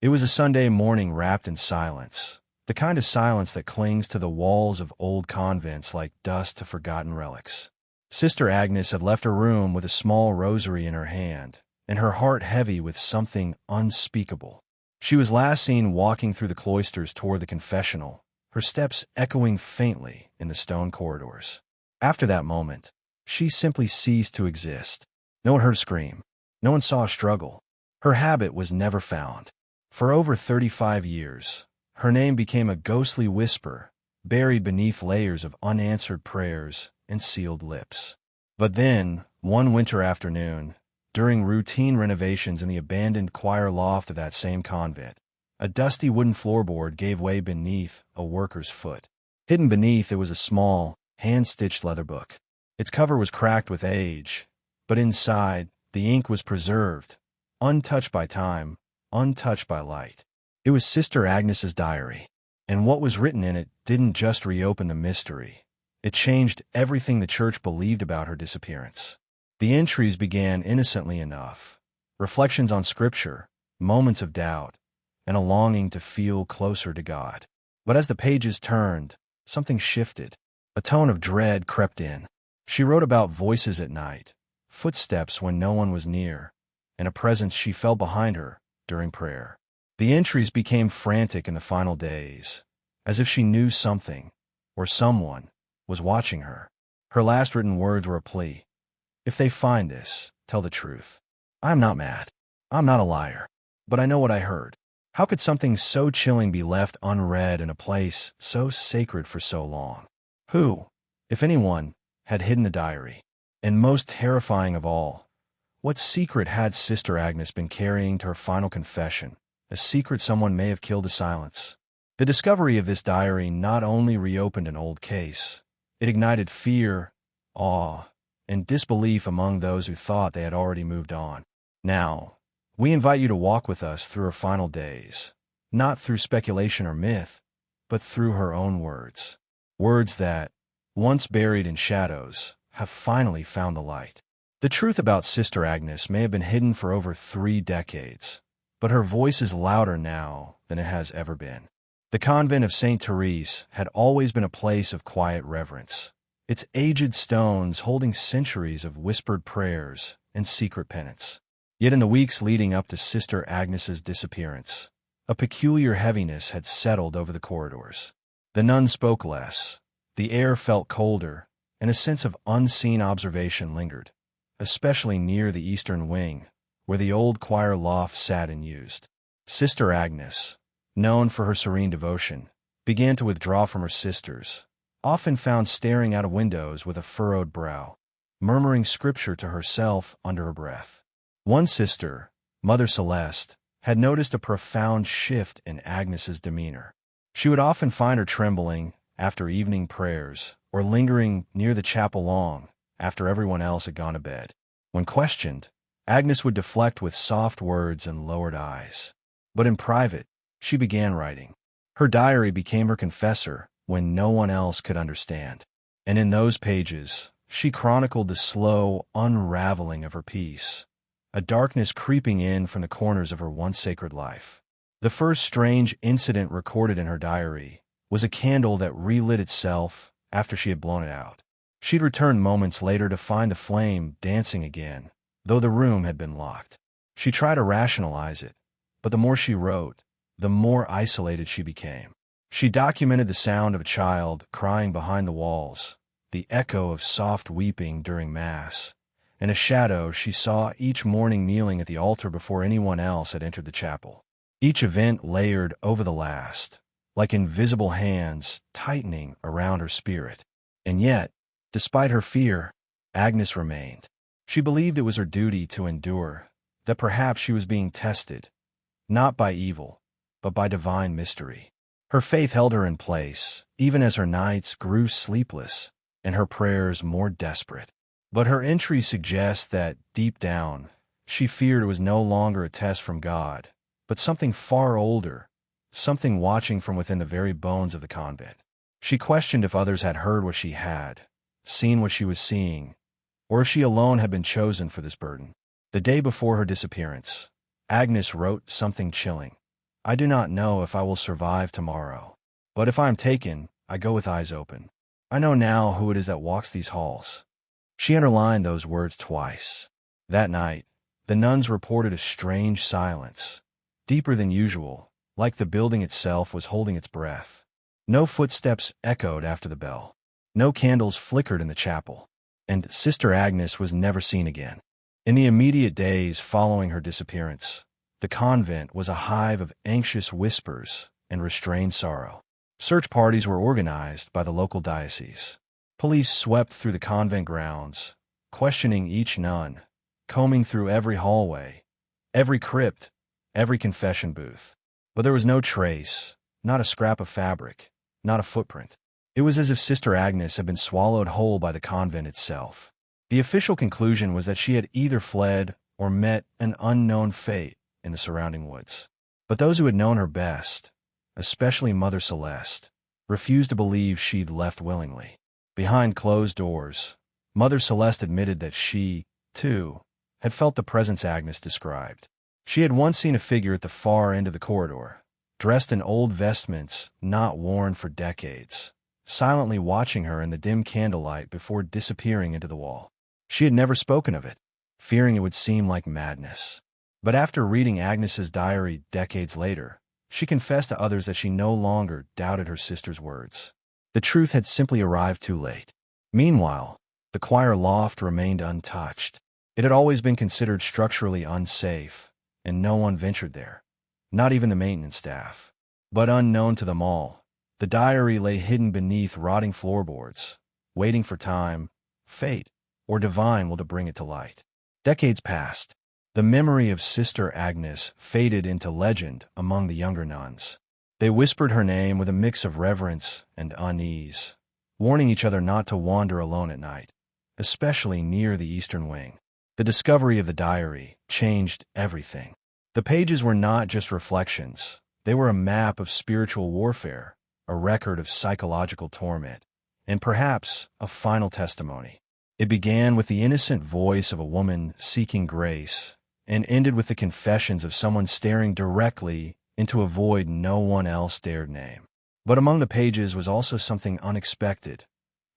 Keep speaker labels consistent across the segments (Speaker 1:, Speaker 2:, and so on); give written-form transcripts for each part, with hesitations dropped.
Speaker 1: It was a Sunday morning wrapped in silence, the kind of silence that clings to the walls of old convents like dust to forgotten relics. Sister Agnes had left her room with a small rosary in her hand, and her heart heavy with something unspeakable. She was last seen walking through the cloisters toward the confessional, her steps echoing faintly in the stone corridors. After that moment, she simply ceased to exist. No one heard her scream. No one saw a struggle. Her habit was never found. For over 35 years, her name became a ghostly whisper, buried beneath layers of unanswered prayers and sealed lips. But then, one winter afternoon, during routine renovations in the abandoned choir loft of that same convent, a dusty wooden floorboard gave way beneath a worker's foot. Hidden beneath it was a small, hand-stitched leather book. Its cover was cracked with age, but inside, the ink was preserved, untouched by time, untouched by light. It was Sister Agnes's diary, and what was written in it didn't just reopen the mystery. It changed everything the church believed about her disappearance. The entries began innocently enough, reflections on Scripture, moments of doubt, and a longing to feel closer to God. But as the pages turned, something shifted. A tone of dread crept in. She wrote about voices at night, footsteps when no one was near, and a presence she felt behind her during prayer. The entries became frantic in the final days, as if she knew something, or someone, was watching her. Her last written words were a plea. If they find this, tell the truth. I'm not mad. I'm not a liar. But I know what I heard. How could something so chilling be left unread in a place so sacred for so long? Who, if anyone, had hidden the diary? And most terrifying of all, what secret had Sister Agnes been carrying to her final confession? A secret someone may have killed to silence. The discovery of this diary not only reopened an old case, it ignited fear, awe, and disbelief among those who thought they had already moved on. Now, we invite you to walk with us through her final days, not through speculation or myth, but through her own words. Words that, once buried in shadows, have finally found the light. The truth about Sister Agnes may have been hidden for over 3 decades, but her voice is louder now than it has ever been. The convent of St. Therese had always been a place of quiet reverence, its aged stones holding centuries of whispered prayers and secret penance. Yet in the weeks leading up to Sister Agnes's disappearance, a peculiar heaviness had settled over the corridors. The nuns spoke less, the air felt colder, and a sense of unseen observation lingered, especially near the eastern wing, where the old choir loft sat unused. Sister Agnes, known for her serene devotion, began to withdraw from her sisters, often found staring out of windows with a furrowed brow, murmuring scripture to herself under her breath. One sister, Mother Celeste, had noticed a profound shift in Agnes's demeanor. She would often find her trembling after evening prayers or lingering near the chapel long after everyone else had gone to bed. When questioned, Agnes would deflect with soft words and lowered eyes. But in private, she began writing. Her diary became her confessor when no one else could understand. And in those pages, she chronicled the slow unraveling of her peace, a darkness creeping in from the corners of her once sacred life. The first strange incident recorded in her diary was a candle that relit itself after she had blown it out. She'd returned moments later to find the flame dancing again, though the room had been locked. She tried to rationalize it, but the more she wrote, the more isolated she became. She documented the sound of a child crying behind the walls, the echo of soft weeping during Mass, and a shadow she saw each morning kneeling at the altar before anyone else had entered the chapel. Each event layered over the last, like invisible hands tightening around her spirit. And yet, despite her fear, Agnes remained. She believed it was her duty to endure, that perhaps she was being tested, not by evil, but by divine mystery. Her faith held her in place, even as her nights grew sleepless and her prayers more desperate. But her entry suggests that, deep down, she feared it was no longer a test from God, but something far older, something watching from within the very bones of the convent. She questioned if others had heard what she had, seen what she was seeing, or if she alone had been chosen for this burden. The day before her disappearance, Agnes wrote something chilling. I do not know if I will survive tomorrow. But if I am taken, I go with eyes open. I know now who it is that walks these halls." She underlined those words twice. That night, the nuns reported a strange silence, deeper than usual, like the building itself was holding its breath. No footsteps echoed after the bell. No candles flickered in the chapel. And Sister Agnes was never seen again. In the immediate days following her disappearance, the convent was a hive of anxious whispers and restrained sorrow. Search parties were organized by the local diocese. Police swept through the convent grounds, questioning each nun, combing through every hallway, every crypt, every confession booth. But there was no trace, not a scrap of fabric, not a footprint. It was as if Sister Agnes had been swallowed whole by the convent itself. The official conclusion was that she had either fled or met an unknown fate in the surrounding woods. But those who had known her best, especially Mother Celeste, refused to believe she'd left willingly. Behind closed doors, Mother Celeste admitted that she, too, had felt the presence Agnes described. She had once seen a figure at the far end of the corridor, dressed in old vestments not worn for decades, silently watching her in the dim candlelight before disappearing into the wall. She had never spoken of it, fearing it would seem like madness. But after reading Agnes's diary decades later, she confessed to others that she no longer doubted her sister's words. The truth had simply arrived too late. Meanwhile, the choir loft remained untouched. It had always been considered structurally unsafe, and no one ventured there, not even the maintenance staff. But unknown to them all, the diary lay hidden beneath rotting floorboards, waiting for time, fate, or divine will to bring it to light. Decades passed. The memory of Sister Agnes faded into legend among the younger nuns. They whispered her name with a mix of reverence and unease, warning each other not to wander alone at night, especially near the eastern wing. The discovery of the diary changed everything. The pages were not just reflections. They were a map of spiritual warfare, a record of psychological torment, and perhaps a final testimony. It began with the innocent voice of a woman seeking grace, and ended with the confessions of someone staring directly into a void no one else dared name. But among the pages was also something unexpected,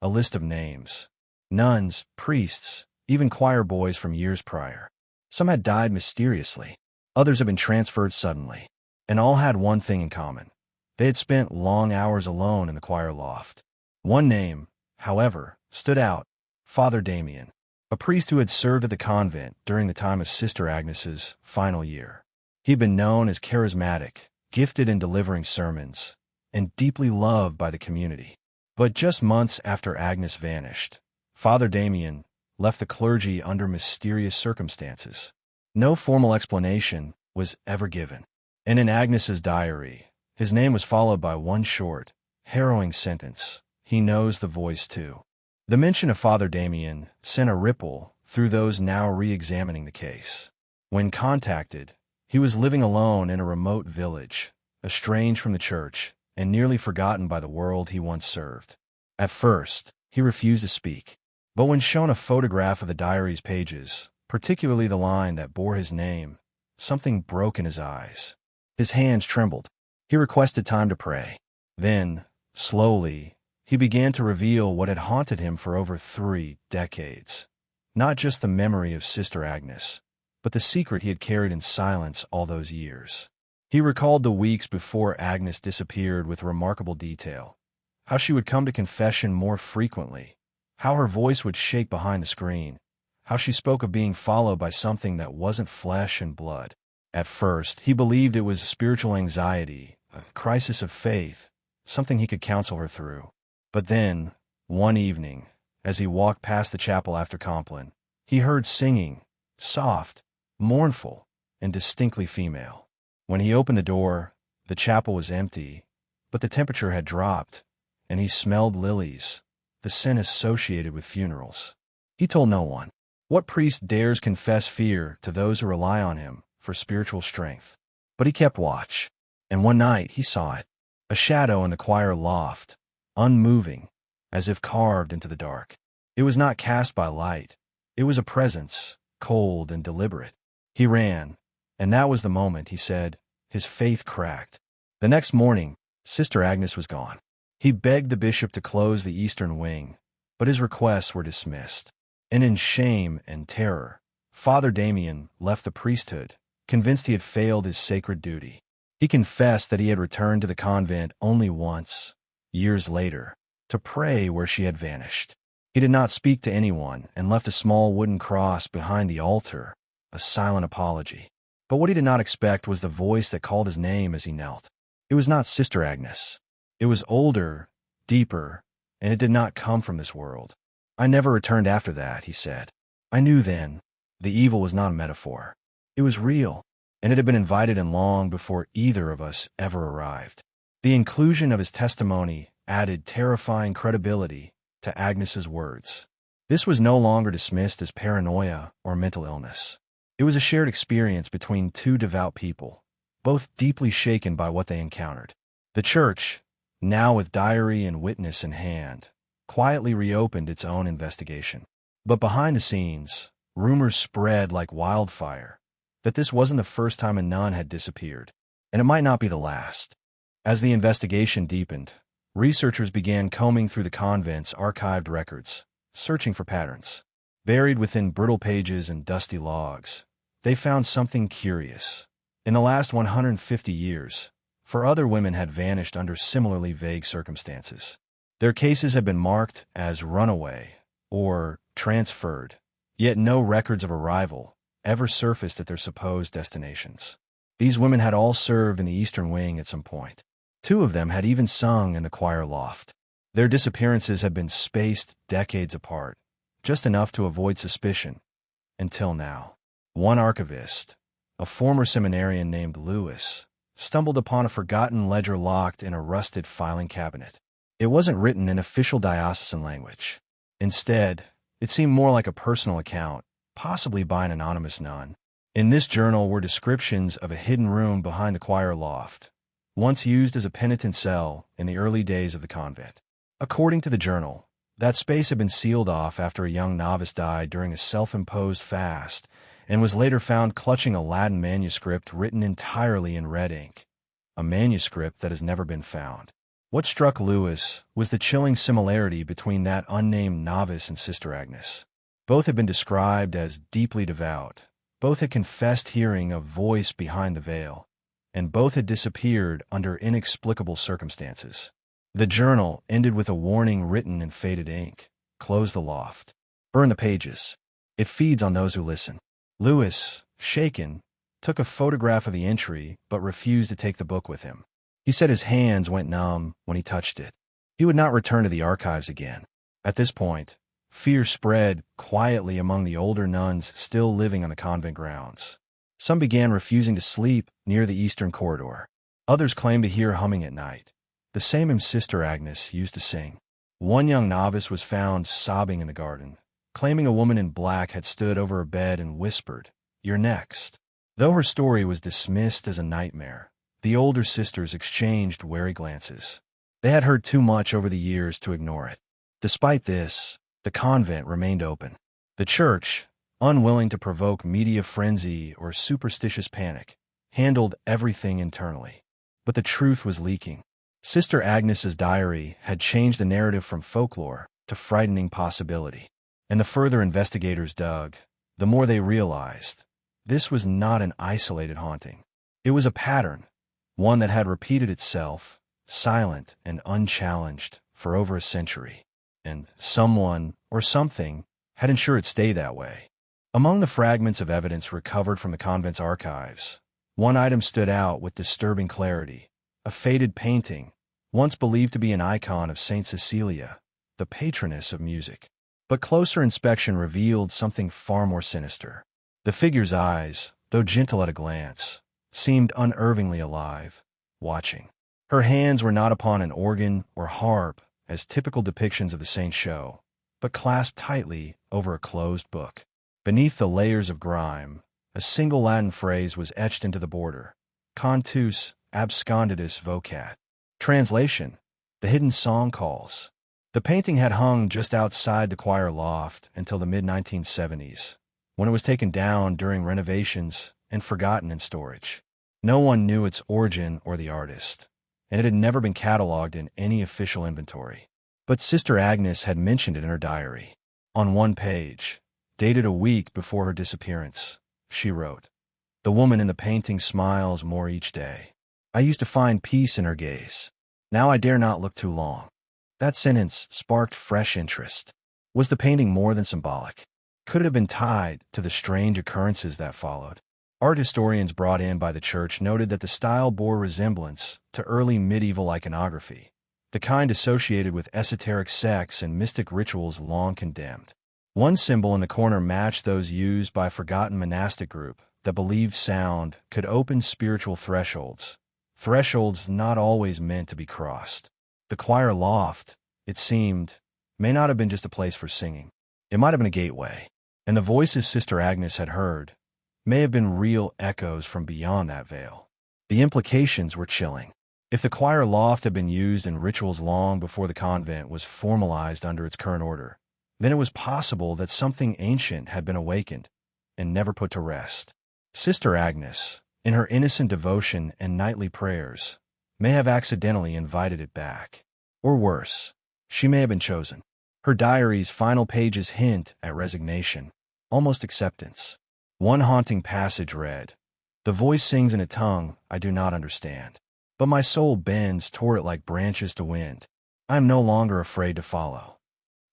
Speaker 1: a list of names. Nuns, priests, even choir boys from years prior. Some had died mysteriously. Others had been transferred suddenly. And all had one thing in common. They had spent long hours alone in the choir loft. One name, however, stood out: Father Damien, a priest who had served at the convent during the time of Sister Agnes's final year. He had been known as charismatic, gifted in delivering sermons, and deeply loved by the community. But just months after Agnes vanished, Father Damien left the clergy under mysterious circumstances. No formal explanation was ever given. And in Agnes's diary, his name was followed by one short, harrowing sentence: "He knows the voice too." The mention of Father Damien sent a ripple through those now re-examining the case. When contacted, he was living alone in a remote village, estranged from the church, and nearly forgotten by the world he once served. At first, he refused to speak. But when shown a photograph of the diary's pages, particularly the line that bore his name, something broke in his eyes. His hands trembled. He requested time to pray. Then, slowly, he began to reveal what had haunted him for over 3 decades. Not just the memory of Sister Agnes, but the secret he had carried in silence all those years. He recalled the weeks before Agnes disappeared with remarkable detail. How she would come to confession more frequently. How her voice would shake behind the screen. How she spoke of being followed by something that wasn't flesh and blood. At first, he believed it was spiritual anxiety, a crisis of faith, something he could counsel her through. But then, one evening, as he walked past the chapel after Compline, he heard singing, soft, mournful, and distinctly female. When he opened the door, the chapel was empty, but the temperature had dropped, and he smelled lilies, the scent associated with funerals. He told no one. What priest dares confess fear to those who rely on him for spiritual strength? But he kept watch, and one night he saw it, a shadow in the choir loft, unmoving, as if carved into the dark. It was not cast by light. It was a presence, cold and deliberate. He ran, and that was the moment he said, His faith cracked. The next morning, Sister Agnes was gone. He begged the bishop to close the eastern wing, but his requests were dismissed. And in shame and terror, Father Damien left the priesthood, convinced he had failed his sacred duty. He confessed that he had returned to the convent only once, years later, to pray where she had vanished. He did not speak to anyone and left a small wooden cross behind the altar, a silent apology. But what he did not expect was the voice that called his name as he knelt. It was not Sister Agnes. It was older, deeper, and it did not come from this world. I never returned after that, he said. I knew then the evil was not a metaphor. It was real, and it had been invited in long before either of us ever arrived. The inclusion of his testimony added terrifying credibility to Agnes's words. This was no longer dismissed as paranoia or mental illness. It was a shared experience between two devout people, both deeply shaken by what they encountered. The church, now with diary and witness in hand, quietly reopened its own investigation. But behind the scenes, rumors spread like wildfire that this wasn't the first time a nun had disappeared, and it might not be the last. As the investigation deepened, researchers began combing through the convent's archived records, searching for patterns. Buried within brittle pages and dusty logs, they found something curious. In the last 150 years, 4 other women had vanished under similarly vague circumstances. Their cases had been marked as runaway or transferred, yet no records of arrival ever surfaced at their supposed destinations. These women had all served in the Eastern Wing at some point. 2 of them had even sung in the choir loft. Their disappearances had been spaced decades apart, just enough to avoid suspicion, until now. One archivist, a former seminarian named Lewis, stumbled upon a forgotten ledger locked in a rusted filing cabinet. It wasn't written in official diocesan language. Instead, it seemed more like a personal account, possibly by an anonymous nun. In this journal were descriptions of a hidden room behind the choir loft, once used as a penitent cell in the early days of the convent. According to the journal, that space had been sealed off after a young novice died during a self-imposed fast and was later found clutching a Latin manuscript written entirely in red ink, a manuscript that has never been found. What struck Lewis was the chilling similarity between that unnamed novice and Sister Agnes. Both had been described as deeply devout, both had confessed hearing a voice behind the veil, and both had disappeared under inexplicable circumstances. The journal ended with a warning written in faded ink: close the loft. Burn the pages. It feeds on those who listen. Lewis, shaken, took a photograph of the entry but refused to take the book with him. He said his hands went numb when he touched it. He would not return to the archives again. At this point, fear spread quietly among the older nuns still living on the convent grounds. Some began refusing to sleep near the eastern corridor. Others claimed to hear humming at night, the same hymn Sister Agnes used to sing. One young novice was found sobbing in the garden, claiming a woman in black had stood over her bed and whispered, "You're next." Though her story was dismissed as a nightmare, the older sisters exchanged wary glances. They had heard too much over the years to ignore it. Despite this, the convent remained open. The church, unwilling to provoke media frenzy or superstitious panic, handled everything internally. But the truth was leaking. Sister Agnes's diary had changed the narrative from folklore to frightening possibility. And the further investigators dug, the more they realized this was not an isolated haunting. It was a pattern, one that had repeated itself, silent and unchallenged, for over a century. And someone or something had ensured it stayed that way. Among the fragments of evidence recovered from the convent's archives, one item stood out with disturbing clarity: a faded painting, once believed to be an icon of Saint Cecilia, the patroness of music. But closer inspection revealed something far more sinister. The figure's eyes, though gentle at a glance, seemed unervingly alive, watching. Her hands were not upon an organ or harp, as typical depictions of the saint show, but clasped tightly over a closed book. Beneath the layers of grime, a single Latin phrase was etched into the border: Cantus absconditus vocat. Translation: the hidden song calls. The painting had hung just outside the choir loft until the mid-1970s, when it was taken down during renovations and forgotten in storage. No one knew its origin or the artist, and it had never been catalogued in any official inventory. But Sister Agnes had mentioned it in her diary. On one page, dated a week before her disappearance, she wrote, "The woman in the painting smiles more each day. I used to find peace in her gaze. Now I dare not look too long." That sentence sparked fresh interest. Was the painting more than symbolic? Could it have been tied to the strange occurrences that followed? Art historians brought in by the church noted that the style bore resemblance to early medieval iconography, the kind associated with esoteric sects and mystic rituals long condemned. One symbol in the corner matched those used by a forgotten monastic group that believed sound could open spiritual thresholds not always meant to be crossed. The choir loft, it seemed, may not have been just a place for singing. It might have been a gateway, and the voices Sister Agnes had heard may have been real echoes from beyond that veil. The implications were chilling. If the choir loft had been used in rituals long before the convent was formalized under its current order, then it was possible that something ancient had been awakened and never put to rest. Sister Agnes, in her innocent devotion and nightly prayers, may have accidentally invited it back. Or worse, she may have been chosen. Her diary's final pages hint at resignation, almost acceptance. One haunting passage read, "The voice sings in a tongue I do not understand, but my soul bends toward it like branches to wind. I am no longer afraid to follow."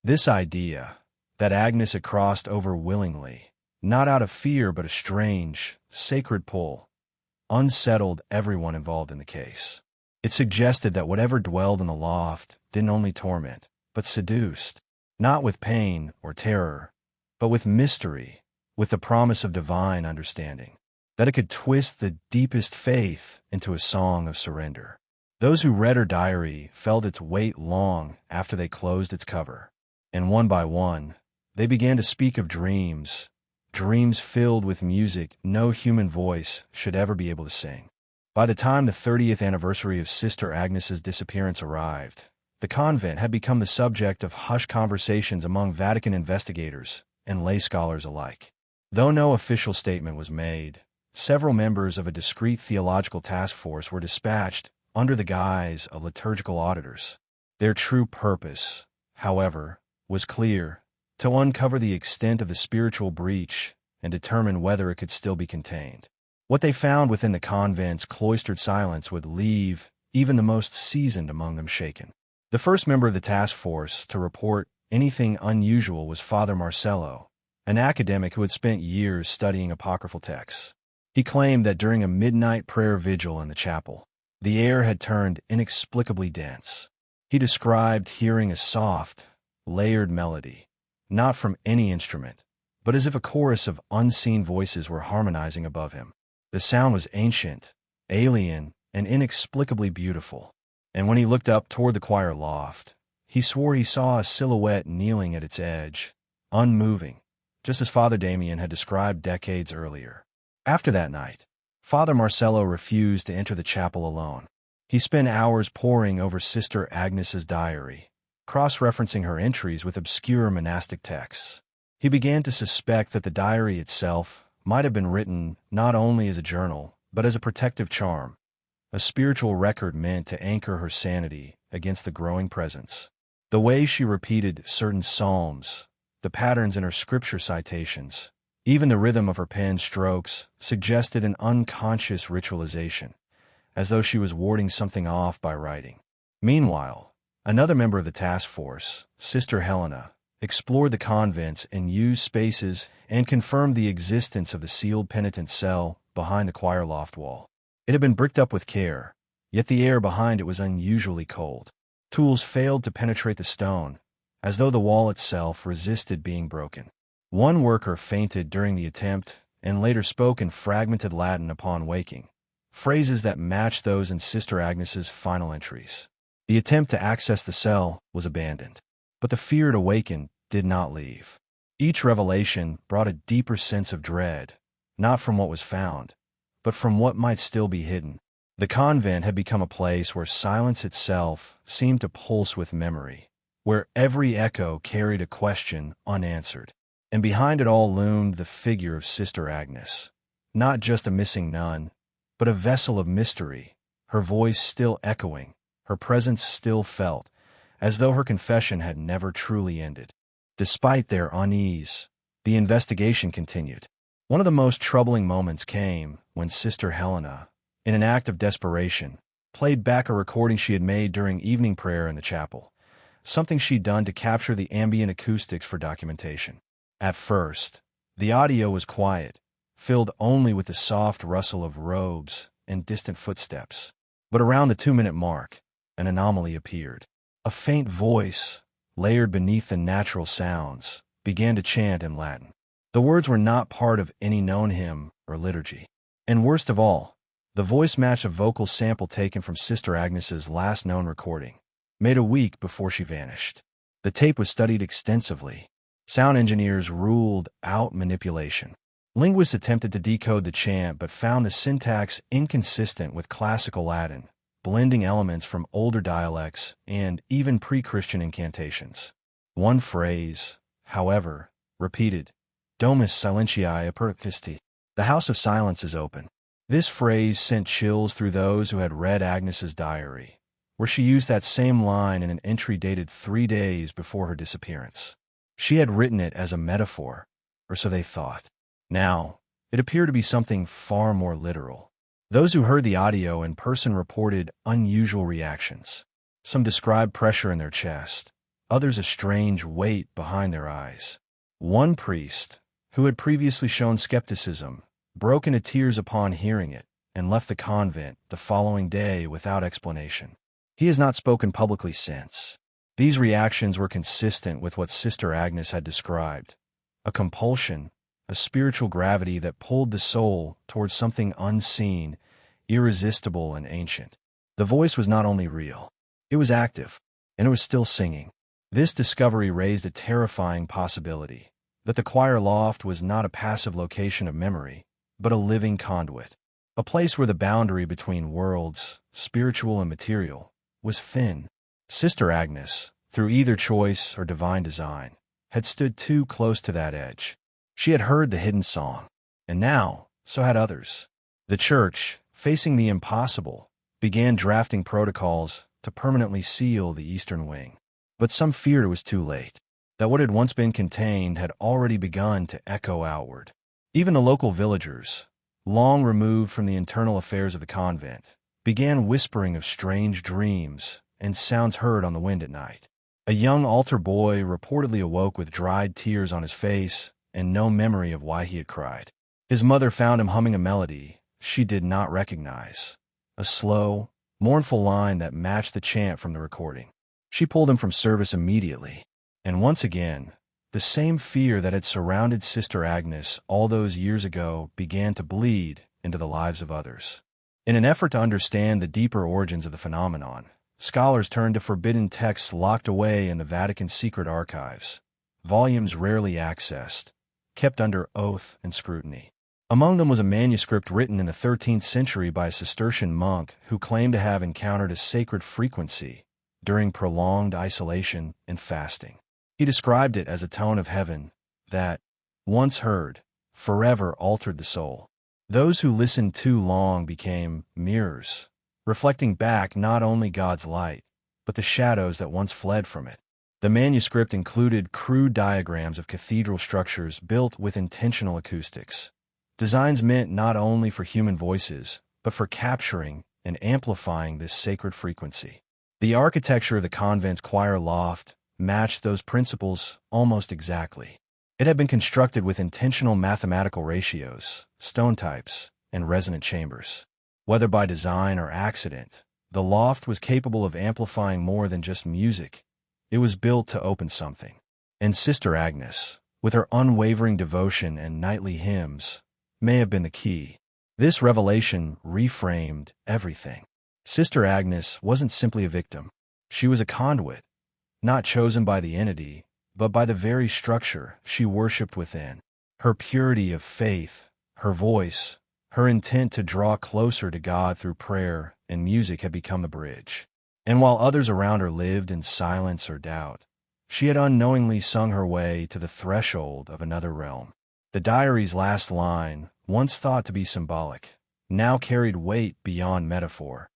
Speaker 1: This idea, that Agnes had crossed over willingly, not out of fear but a strange, sacred pull, unsettled everyone involved in the case. It suggested that whatever dwelled in the loft didn't only torment, but seduced, not with pain or terror, but with mystery, with the promise of divine understanding, that it could twist the deepest faith into a song of surrender. Those who read her diary felt its weight long after they closed its cover, and one by one, they began to speak of dreams filled with music no human voice should ever be able to sing. By the time the 30th anniversary of Sister Agnes's disappearance arrived, the convent had become the subject of hushed conversations among Vatican investigators and lay scholars alike. Though no official statement was made, several members of a discreet theological task force were dispatched under the guise of liturgical auditors. Their true purpose, however, was clear: to uncover the extent of the spiritual breach and determine whether it could still be contained. What they found within the convent's cloistered silence would leave even the most seasoned among them shaken. The first member of the task force to report anything unusual was Father Marcello, an academic who had spent years studying apocryphal texts. He claimed that during a midnight prayer vigil in the chapel, the air had turned inexplicably dense. He described hearing a soft, layered melody, not from any instrument, but as if a chorus of unseen voices were harmonizing above him. The sound was ancient, alien, and inexplicably beautiful, and when he looked up toward the choir loft, he swore he saw a silhouette kneeling at its edge, unmoving, just as Father Damien had described decades earlier. After that night, Father Marcello refused to enter the chapel alone. He spent hours poring over Sister Agnes's diary, cross-referencing her entries with obscure monastic texts. He began to suspect that the diary itself might have been written not only as a journal, but as a protective charm, a spiritual record meant to anchor her sanity against the growing presence. The way she repeated certain psalms, the patterns in her scripture citations, even the rhythm of her pen strokes suggested an unconscious ritualization, as though she was warding something off by writing. Meanwhile, another member of the task force, Sister Helena, explored the convents and used spaces and confirmed the existence of the sealed penitent cell behind the choir loft wall. It had been bricked up with care, yet the air behind it was unusually cold. Tools failed to penetrate the stone, as though the wall itself resisted being broken. One worker fainted during the attempt and later spoke in fragmented Latin upon waking, phrases that matched those in Sister Agnes's final entries. The attempt to access the cell was abandoned, but the fear it awakened did not leave. Each revelation brought a deeper sense of dread, not from what was found, but from what might still be hidden. The convent had become a place where silence itself seemed to pulse with memory, where every echo carried a question unanswered. And behind it all loomed the figure of Sister Agnes, not just a missing nun, but a vessel of mystery, her voice still echoing, her presence still felt, as though her confession had never truly ended. Despite their unease, the investigation continued. One of the most troubling moments came when Sister Helena, in an act of desperation, played back a recording she had made during evening prayer in the chapel, something she'd done to capture the ambient acoustics for documentation. At first, the audio was quiet, filled only with the soft rustle of robes and distant footsteps. But around the 2-minute mark, an anomaly appeared. A faint voice, layered beneath the natural sounds, began to chant in Latin. The words were not part of any known hymn or liturgy. And worst of all, the voice matched a vocal sample taken from Sister Agnes's last known recording, made a week before she vanished. The tape was studied extensively. Sound engineers ruled out manipulation. Linguists attempted to decode the chant but found the syntax inconsistent with classical Latin, blending elements from older dialects and even pre-Christian incantations. One phrase, however, repeated, Domus silentiae apertisti. The House of Silence is open. This phrase sent chills through those who had read Agnes's diary, where she used that same line in an entry dated 3 days before her disappearance. She had written it as a metaphor, or so they thought. Now, it appeared to be something far more literal. Those who heard the audio in person reported unusual reactions. Some described pressure in their chest, others a strange weight behind their eyes. One priest, who had previously shown skepticism, broke into tears upon hearing it and left the convent the following day without explanation. He has not spoken publicly since. These reactions were consistent with what Sister Agnes had described, a compulsion, a spiritual gravity that pulled the soul towards something unseen, irresistible, and ancient. The voice was not only real, it was active, and it was still singing. This discovery raised a terrifying possibility, that the choir loft was not a passive location of memory, but a living conduit, a place where the boundary between worlds, spiritual and material, was thin. Sister Agnes, through either choice or divine design, had stood too close to that edge. She had heard the hidden song, and now, so had others. The Church, facing the impossible, began drafting protocols to permanently seal the eastern wing. But some feared it was too late, that what had once been contained had already begun to echo outward. Even the local villagers, long removed from the internal affairs of the convent, began whispering of strange dreams and sounds heard on the wind at night. A young altar boy reportedly awoke with dried tears on his face and no memory of why he had cried. His mother found him humming a melody she did not recognize, a slow, mournful line that matched the chant from the recording. She pulled him from service immediately, and once again, the same fear that had surrounded Sister Agnes all those years ago began to bleed into the lives of others. In an effort to understand the deeper origins of the phenomenon, scholars turned to forbidden texts locked away in the Vatican's secret archives, volumes rarely accessed, kept under oath and scrutiny. Among them was a manuscript written in the 13th century by a Cistercian monk who claimed to have encountered a sacred frequency during prolonged isolation and fasting. He described it as a tone of heaven that, once heard, forever altered the soul. Those who listened too long became mirrors, reflecting back not only God's light, but the shadows that once fled from it. The manuscript included crude diagrams of cathedral structures built with intentional acoustics, designs meant not only for human voices, but for capturing and amplifying this sacred frequency. The architecture of the convent's choir loft matched those principles almost exactly. It had been constructed with intentional mathematical ratios, stone types, and resonant chambers. Whether by design or accident, the loft was capable of amplifying more than just music. It was built to open something. And Sister Agnes, with her unwavering devotion and nightly hymns, may have been the key. This revelation reframed everything. Sister Agnes wasn't simply a victim. She was a conduit, not chosen by the entity, but by the very structure she worshipped within. Her purity of faith, her voice, her intent to draw closer to God through prayer and music had become the bridge. And while others around her lived in silence or doubt, she had unknowingly sung her way to the threshold of another realm. The diary's last line, once thought to be symbolic, now carried weight beyond metaphor.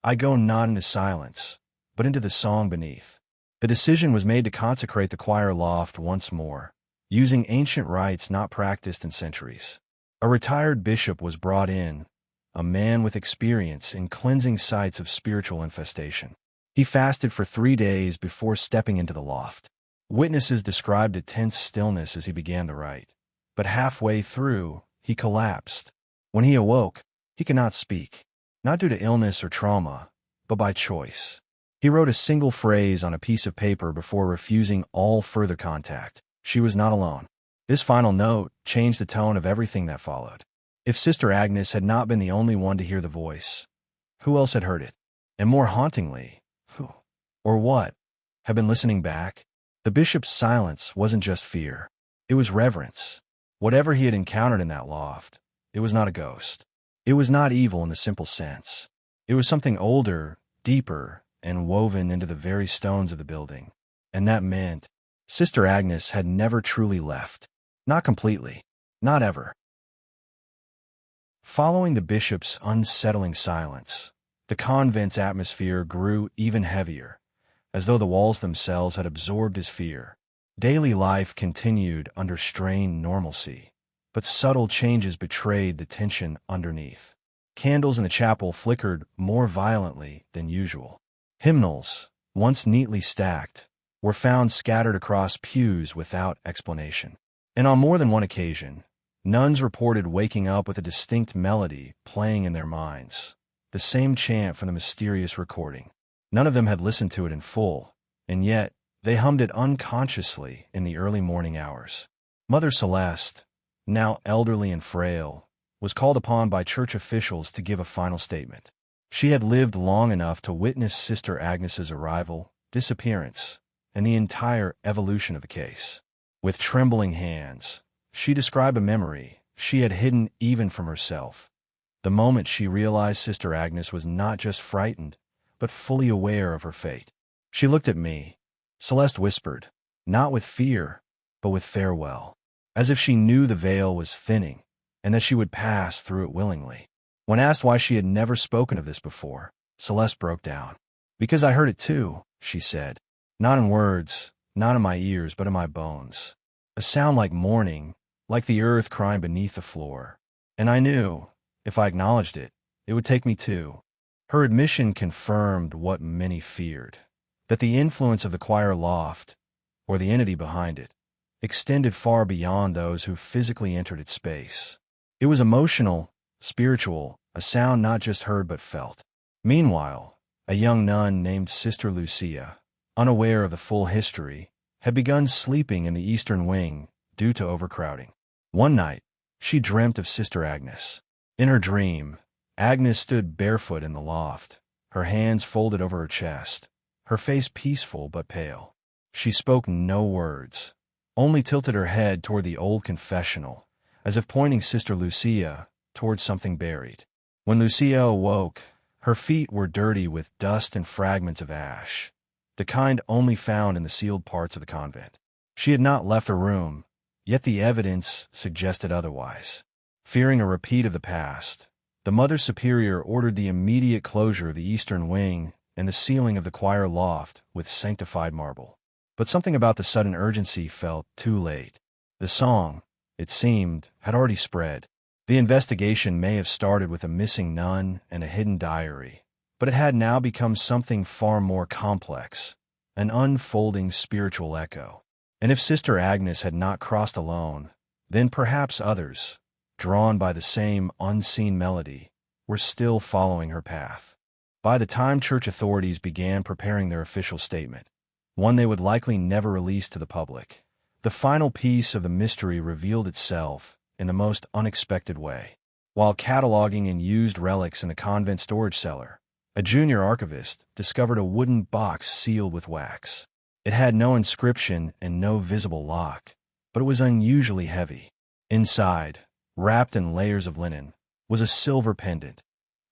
Speaker 1: I go not into silence, but into the song beneath. The decision was made to consecrate the choir loft once more, using ancient rites not practiced in centuries. A retired bishop was brought in, a man with experience in cleansing sites of spiritual infestation. He fasted for 3 days before stepping into the loft. Witnesses described a tense stillness as he began the rite, but halfway through, he collapsed. When he awoke, he could not speak, not due to illness or trauma, but by choice. He wrote a single phrase on a piece of paper before refusing all further contact. She was not alone. This final note changed the tone of everything that followed. If Sister Agnes had not been the only one to hear the voice, who else had heard it? And more hauntingly, who, or what, had been listening back? The bishop's silence wasn't just fear. It was reverence. Whatever he had encountered in that loft, it was not a ghost. It was not evil in the simple sense. It was something older, deeper, and woven into the very stones of the building. And that meant Sister Agnes had never truly left. Not completely. Not ever. Following the bishop's unsettling silence, the convent's atmosphere grew even heavier, as though the walls themselves had absorbed his fear. Daily life continued under strained normalcy, but subtle changes betrayed the tension underneath. Candles in the chapel flickered more violently than usual. Hymnals, once neatly stacked, were found scattered across pews without explanation. And on more than one occasion, nuns reported waking up with a distinct melody playing in their minds, the same chant from the mysterious recording. None of them had listened to it in full, and yet they hummed it unconsciously in the early morning hours. Mother Celeste, now elderly and frail, was called upon by church officials to give a final statement. She had lived long enough to witness Sister Agnes's arrival, disappearance, and the entire evolution of the case. With trembling hands, she described a memory she had hidden even from herself. The moment she realized Sister Agnes was not just frightened, but fully aware of her fate. She looked at me. Celeste whispered, not with fear, but with farewell, as if she knew the veil was thinning and that she would pass through it willingly. When asked why she had never spoken of this before, Celeste broke down. Because I heard it too, she said. Not in words, not in my ears, but in my bones. A sound like mourning, like the earth crying beneath the floor. And I knew, if I acknowledged it, it would take me too. Her admission confirmed what many feared, that the influence of the choir loft, or the entity behind it, extended far beyond those who physically entered its space. It was emotional, spiritual, a sound not just heard but felt. Meanwhile, a young nun named Sister Lucia, unaware of the full history, had begun sleeping in the eastern wing due to overcrowding. One night, she dreamt of Sister Agnes. In her dream, Agnes stood barefoot in the loft, her hands folded over her chest, her face peaceful but pale. She spoke no words, only tilted her head toward the old confessional, as if pointing Sister Lucia toward something buried. When Lucia awoke, her feet were dirty with dust and fragments of ash, the kind only found in the sealed parts of the convent. She had not left her room, yet the evidence suggested otherwise. Fearing a repeat of the past, the Mother Superior ordered the immediate closure of the eastern wing and the ceiling of the choir loft with sanctified marble. But something about the sudden urgency felt too late. The song, it seemed, had already spread. The investigation may have started with a missing nun and a hidden diary, but it had now become something far more complex, an unfolding spiritual echo. And if Sister Agnes had not crossed alone, then perhaps others, drawn by the same unseen melody, were still following her path. By the time church authorities began preparing their official statement, one they would likely never release to the public, the final piece of the mystery revealed itself in the most unexpected way. While cataloging and used relics in the convent storage cellar, a junior archivist discovered a wooden box sealed with wax. It had no inscription and no visible lock, but it was unusually heavy. Inside, wrapped in layers of linen, was a silver pendant,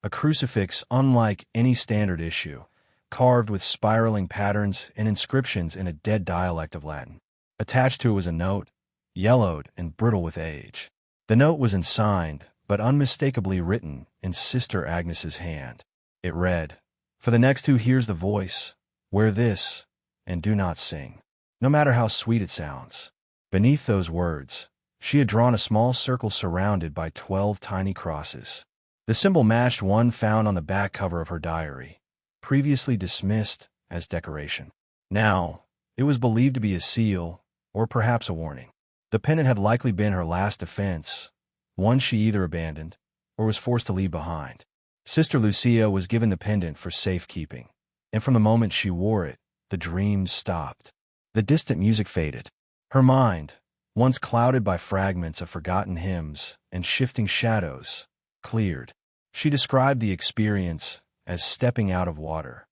Speaker 1: a crucifix unlike any standard issue, carved with spiraling patterns and inscriptions in a dead dialect of Latin. Attached to it was a note, yellowed and brittle with age. The note was unsigned, but unmistakably written in Sister Agnes's hand. It read, "For the next who hears the voice, wear this, and do not sing, no matter how sweet it sounds." Beneath those words, she had drawn a small circle surrounded by 12 tiny crosses. The symbol matched one found on the back cover of her diary, previously dismissed as decoration. Now, it was believed to be a seal, or perhaps a warning. The pendant had likely been her last defense, one she either abandoned or was forced to leave behind. Sister Lucia was given the pendant for safekeeping, and from the moment she wore it, the dreams stopped. The distant music faded. Her mind, once clouded by fragments of forgotten hymns and shifting shadows, cleared. She described the experience as stepping out of water,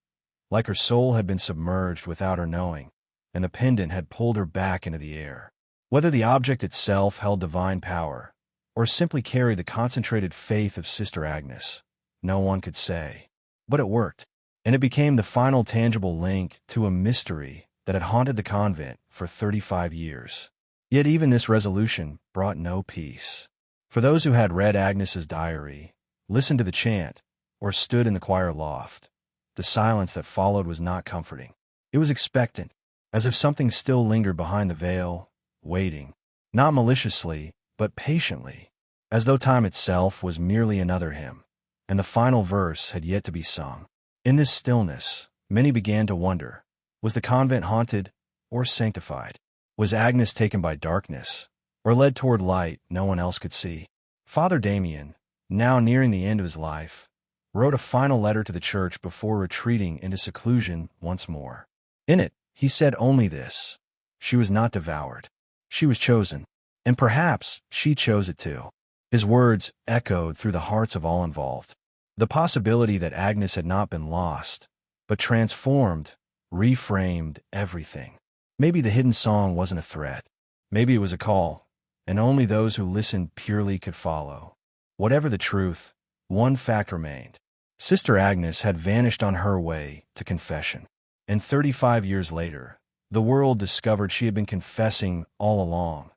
Speaker 1: like her soul had been submerged without her knowing, and the pendant had pulled her back into the air. Whether the object itself held divine power, or simply carried the concentrated faith of Sister Agnes, no one could say. But it worked, and it became the final tangible link to a mystery that had haunted the convent for 35 years. Yet even this resolution brought no peace. For those who had read Agnes's diary, listened to the chant, or stood in the choir loft, the silence that followed was not comforting. It was expectant, as if something still lingered behind the veil, waiting, not maliciously, but patiently, as though time itself was merely another hymn, and the final verse had yet to be sung. In this stillness, many began to wonder, was the convent haunted or sanctified? Was Agnes taken by darkness, or led toward light no one else could see? Father Damien, now nearing the end of his life, wrote a final letter to the church before retreating into seclusion once more. In it, he said only this: she was not devoured. She was chosen, and perhaps she chose it too. His words echoed through the hearts of all involved. The possibility that Agnes had not been lost, but transformed, reframed everything. Maybe the hidden song wasn't a threat. Maybe it was a call, and only those who listened purely could follow. Whatever the truth, one fact remained. Sister Agnes had vanished on her way to confession. And 35 years later, the world discovered she had been confessing all along,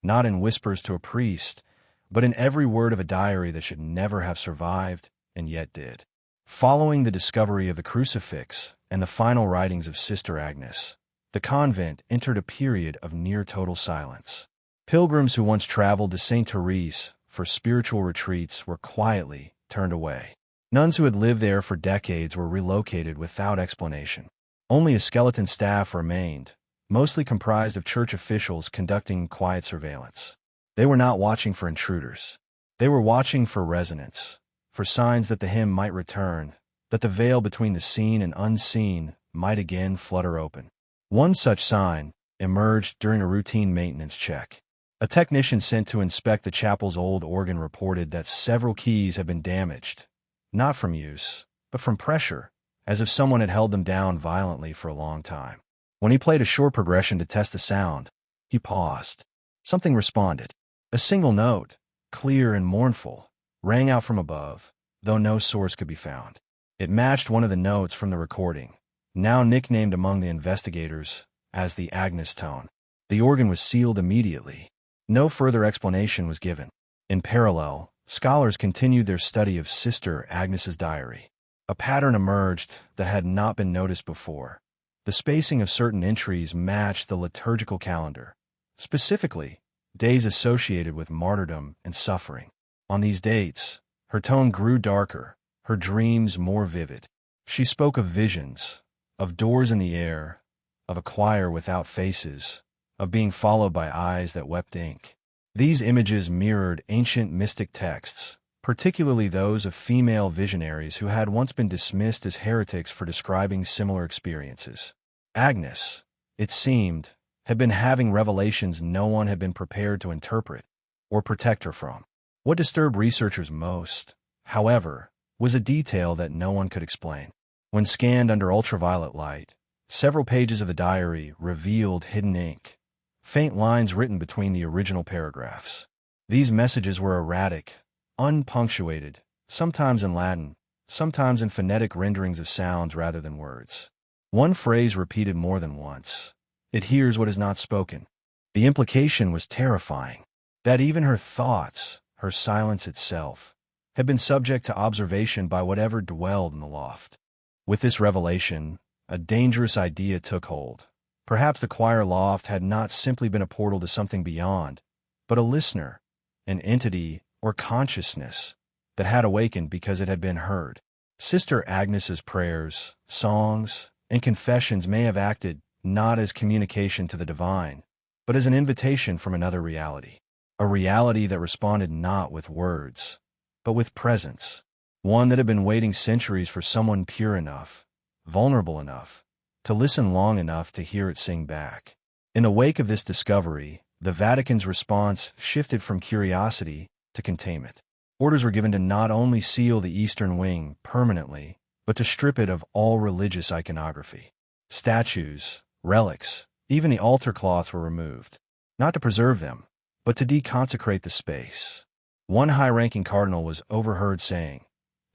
Speaker 1: not in whispers to a priest, but in every word of a diary that should never have survived and yet did. Following the discovery of the crucifix and the final writings of Sister Agnes, the convent entered a period of near-total silence. Pilgrims who once traveled to St. Therese for spiritual retreats were quietly turned away. Nuns who had lived there for decades were relocated without explanation. Only a skeleton staff remained, mostly comprised of church officials conducting quiet surveillance. They were not watching for intruders. They were watching for resonance, for signs that the hymn might return, that the veil between the seen and unseen might again flutter open. One such sign emerged during a routine maintenance check. A technician sent to inspect the chapel's old organ reported that several keys had been damaged, not from use, but from pressure, as if someone had held them down violently for a long time. When he played a short progression to test the sound, he paused. Something responded. A single note, clear and mournful, rang out from above, though no source could be found. It matched one of the notes from the recording, now nicknamed among the investigators as the Agnes tone. The organ was sealed immediately. No further explanation was given. In parallel, scholars continued their study of Sister Agnes's diary. A pattern emerged that had not been noticed before. The spacing of certain entries matched the liturgical calendar, specifically, days associated with martyrdom and suffering. On these dates, her tone grew darker, her dreams more vivid. She spoke of visions, of doors in the air, of a choir without faces, of being followed by eyes that wept ink. These images mirrored ancient mystic texts, particularly those of female visionaries who had once been dismissed as heretics for describing similar experiences. Agnes, it seemed, had been having revelations no one had been prepared to interpret or protect her from. What disturbed researchers most, however, was a detail that no one could explain. When scanned under ultraviolet light, several pages of the diary revealed hidden ink, faint lines written between the original paragraphs. These messages were erratic, unpunctuated, sometimes in Latin, sometimes in phonetic renderings of sounds rather than words. One phrase repeated more than once. It hears what is not spoken. The implication was terrifying, that even her thoughts, her silence itself, had been subject to observation by whatever dwelled in the loft. With this revelation, a dangerous idea took hold. Perhaps the choir loft had not simply been a portal to something beyond, but a listener, an entity or consciousness that had awakened because it had been heard. Sister Agnes's prayers, songs, and confessions may have acted not as communication to the divine, but as an invitation from another reality, a reality that responded not with words, but with presence, one that had been waiting centuries for someone pure enough, vulnerable enough, to listen long enough to hear it sing back. In the wake of this discovery, the Vatican's response shifted from curiosity to containment. Orders were given to not only seal the eastern wing permanently, but to strip it of all religious iconography. Statues, relics, even the altar cloths were removed, not to preserve them, but to deconsecrate the space. One high-ranking cardinal was overheard saying,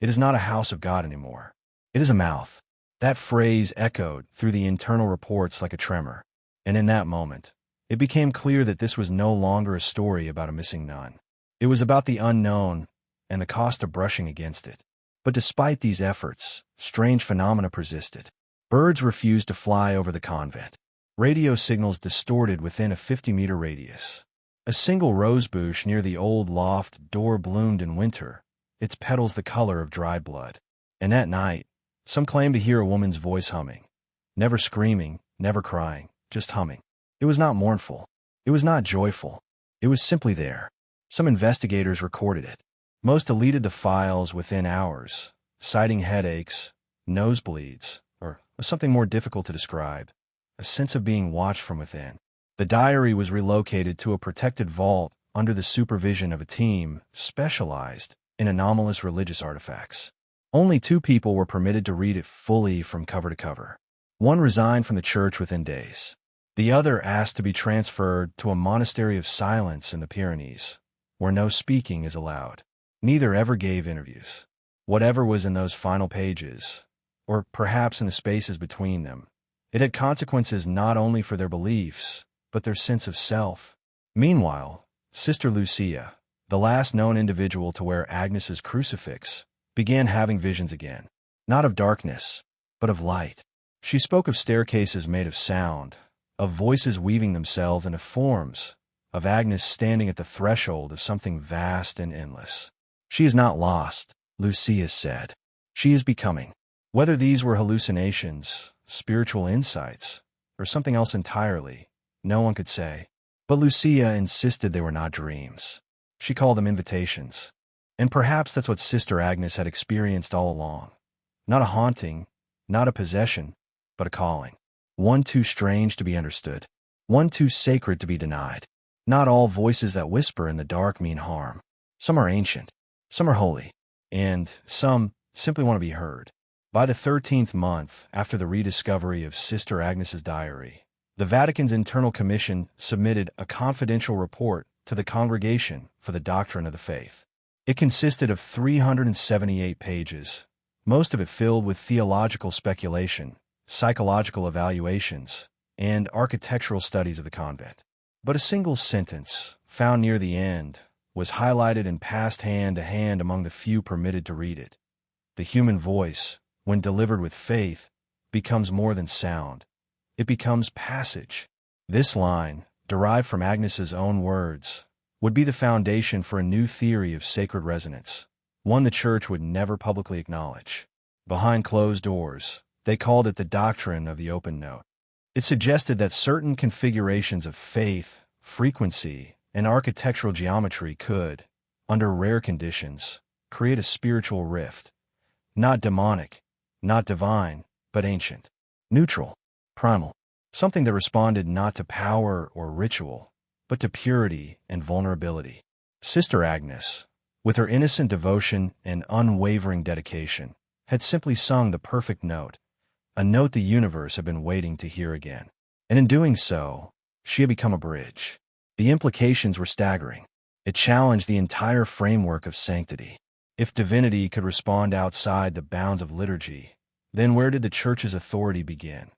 Speaker 1: "It is not a house of God anymore. It is a mouth." That phrase echoed through the internal reports like a tremor, and in that moment, it became clear that this was no longer a story about a missing nun. It was about the unknown and the cost of brushing against it. But despite these efforts, strange phenomena persisted. Birds refused to fly over the convent. Radio signals distorted within a 50-meter radius. A single rosebush near the old loft door bloomed in winter, its petals the color of dried blood. And at night, some claimed to hear a woman's voice humming. Never screaming, never crying, just humming. It was not mournful. It was not joyful. It was simply there. Some investigators recorded it. Most deleted the files within hours, citing headaches, nosebleeds, or something more difficult to describe, a sense of being watched from within. The diary was relocated to a protected vault under the supervision of a team specialized in anomalous religious artifacts. Only 2 people were permitted to read it fully from cover to cover. One resigned from the church within days. The other asked to be transferred to a monastery of silence in the Pyrenees, where no speaking is allowed. Neither ever gave interviews. Whatever was in those final pages, or perhaps in the spaces between them, it had consequences not only for their beliefs, but their sense of self. Meanwhile, Sister Lucia, the last known individual to wear Agnes's crucifix, began having visions again, not of darkness, but of light. She spoke of staircases made of sound, of voices weaving themselves into forms, of Agnes standing at the threshold of something vast and endless. "She is not lost," Lucia said. "She is becoming." Whether these were hallucinations, spiritual insights, or something else entirely, no one could say. But Lucia insisted they were not dreams. She called them invitations. And perhaps that's what Sister Agnes had experienced all along. Not a haunting, not a possession, but a calling. One too strange to be understood. One too sacred to be denied. Not all voices that whisper in the dark mean harm. Some are ancient. Some are holy. And some simply want to be heard. By the 13th month after the rediscovery of Sister Agnes's diary, the Vatican's Internal Commission submitted a confidential report to the Congregation for the Doctrine of the Faith. It consisted of 378 pages, most of it filled with theological speculation, psychological evaluations, and architectural studies of the convent. But a single sentence, found near the end, was highlighted and passed hand to hand among the few permitted to read it. The human voice, when delivered with faith, becomes more than sound. It becomes passage. This line, derived from Agnes's own words, would be the foundation for a new theory of sacred resonance, one the Church would never publicly acknowledge. Behind closed doors, they called it the doctrine of the open note. It suggested that certain configurations of faith, frequency, and architectural geometry could, under rare conditions, create a spiritual rift. Not demonic, not divine, but ancient, neutral, primal, something that responded not to power or ritual, but to purity and vulnerability. Sister Agnes, with her innocent devotion and unwavering dedication, had simply sung the perfect note, a note the universe had been waiting to hear again. And in doing so, she had become a bridge. The implications were staggering. It challenged the entire framework of sanctity. If divinity could respond outside the bounds of liturgy, then where did the Church's authority begin?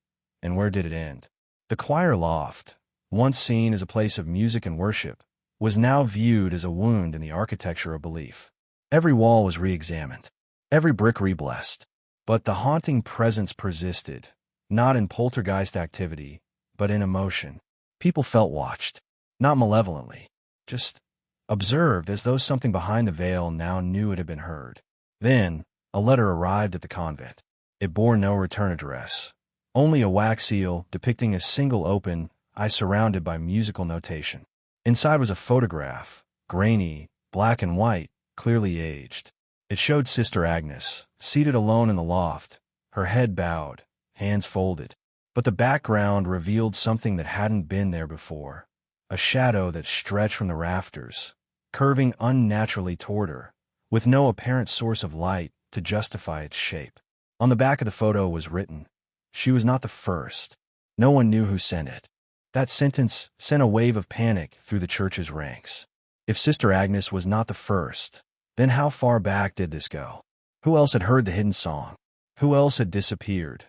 Speaker 1: And where did it end? The choir loft, once seen as a place of music and worship, was now viewed as a wound in the architecture of belief. Every wall was re-examined, every brick re-blessed. But the haunting presence persisted, not in poltergeist activity, but in emotion. People felt watched, not malevolently, just observed, as though something behind the veil now knew it had been heard. Then, a letter arrived at the convent. It bore no return address, only a wax seal depicting a single open eye surrounded by musical notation. Inside was a photograph, grainy, black and white, clearly aged. It showed Sister Agnes, seated alone in the loft, her head bowed, hands folded. But the background revealed something that hadn't been there before, a shadow that stretched from the rafters, curving unnaturally toward her, with no apparent source of light to justify its shape. On the back of the photo was written, "She was not the first. No one knew who sent it." That sentence sent a wave of panic through the church's ranks. If Sister Agnes was not the first, then how far back did this go? Who else had heard the hidden song? Who else had disappeared,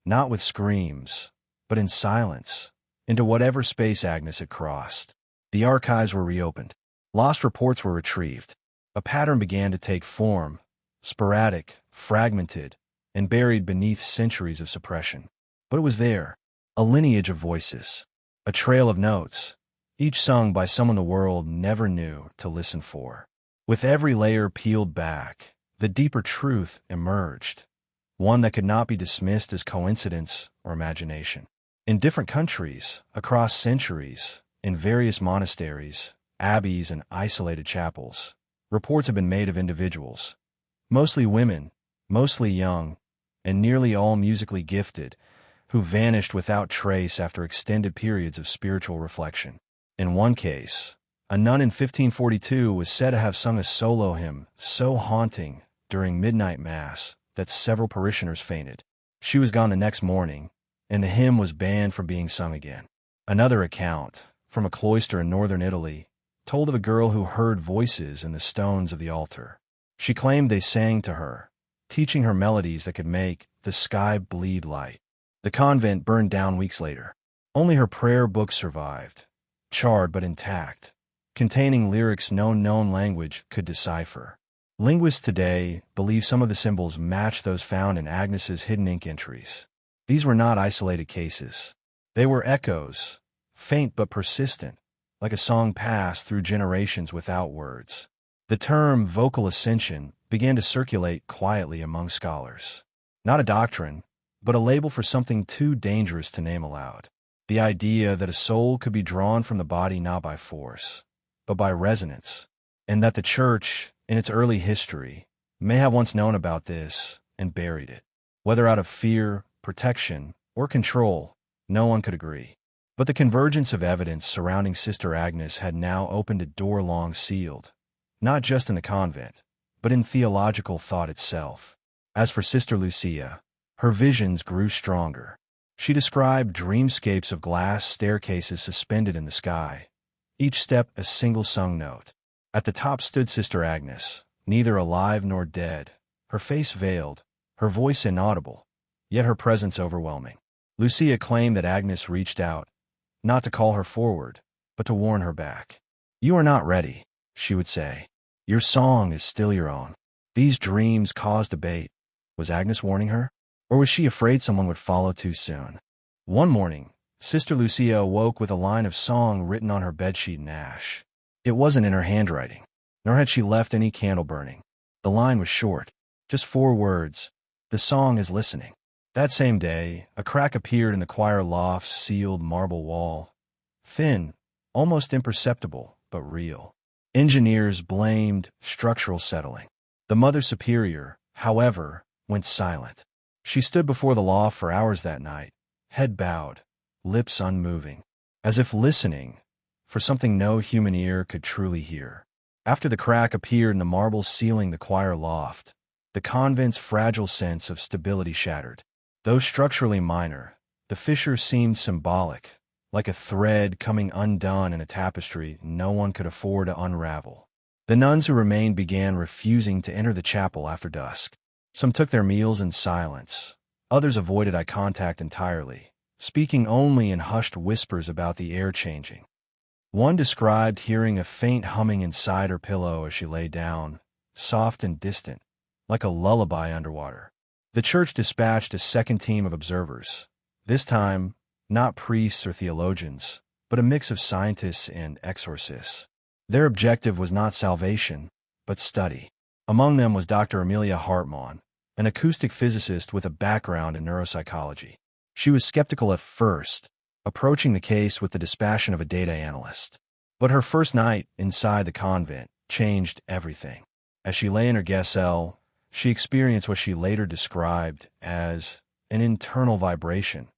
Speaker 1: not with screams, but in silence, into whatever space Agnes had crossed? The archives were reopened. Lost reports were retrieved. A pattern began to take form, sporadic, fragmented, and buried beneath centuries of suppression. But it was there, a lineage of voices, a trail of notes, each sung by someone the world never knew to listen for. With every layer peeled back, the deeper truth emerged, one that could not be dismissed as coincidence or imagination. In different countries, across centuries, in various monasteries, abbeys, and isolated chapels, reports have been made of individuals, mostly women, mostly young, and nearly all musically gifted, who vanished without trace after extended periods of spiritual reflection. In one case, a nun in 1542 was said to have sung a solo hymn so haunting during midnight mass that several parishioners fainted. She was gone the next morning, and the hymn was banned from being sung again. Another account, from a cloister in northern Italy, told of a girl who heard voices in the stones of the altar. She claimed they sang to her, teaching her melodies that could make the sky bleed light. The convent burned down weeks later. Only her prayer book survived, charred but intact, containing lyrics no known language could decipher. Linguists today believe some of the symbols match those found in Agnes's hidden ink entries. These were not isolated cases. They were echoes, faint but persistent, like a song passed through generations without words. The term vocal ascension began to circulate quietly among scholars. Not a doctrine, but a label for something too dangerous to name aloud. The idea that a soul could be drawn from the body not by force, but by resonance, and that the church, in its early history, may have once known about this and buried it. Whether out of fear, protection, or control, no one could agree. But the convergence of evidence surrounding Sister Agnes had now opened a door long sealed, not just in the convent, but in theological thought itself. As for Sister Lucia, her visions grew stronger. She described dreamscapes of glass staircases suspended in the sky, each step a single sung note. At the top stood Sister Agnes, neither alive nor dead, her face veiled, her voice inaudible, yet her presence overwhelming. Lucia claimed that Agnes reached out, not to call her forward, but to warn her back. "You are not ready," she would say. "Your song is still your own." These dreams caused debate. Was Agnes warning her? Or was she afraid someone would follow too soon? One morning, Sister Lucia awoke with a line of song written on her bedsheet in ash. It wasn't in her handwriting, nor had she left any candle burning. The line was short, just 4 words. "The song is listening." That same day, a crack appeared in the choir loft's sealed marble wall. Thin, almost imperceptible, but real. Engineers blamed structural settling. The Mother Superior, however, went silent. She stood before the loft for hours that night, head bowed, lips unmoving, as if listening for something no human ear could truly hear. After the crack appeared in the marble ceiling the choir loft, the convent's fragile sense of stability shattered. Though structurally minor, the fissure seemed symbolic, like a thread coming undone in a tapestry no one could afford to unravel. The nuns who remained began refusing to enter the chapel after dusk. Some took their meals in silence. Others avoided eye contact entirely, speaking only in hushed whispers about the air changing. One described hearing a faint humming inside her pillow as she lay down, soft and distant, like a lullaby underwater. The church dispatched a second team of observers, this time not priests or theologians, but a mix of scientists and exorcists. Their objective was not salvation, but study. Among them was Dr. Amelia Hartmann, an acoustic physicist with a background in neuropsychology. She was skeptical at first, approaching the case with the dispassion of a data analyst. But her first night inside the convent changed everything. As she lay in her guest cell, she experienced what she later described as an internal vibration,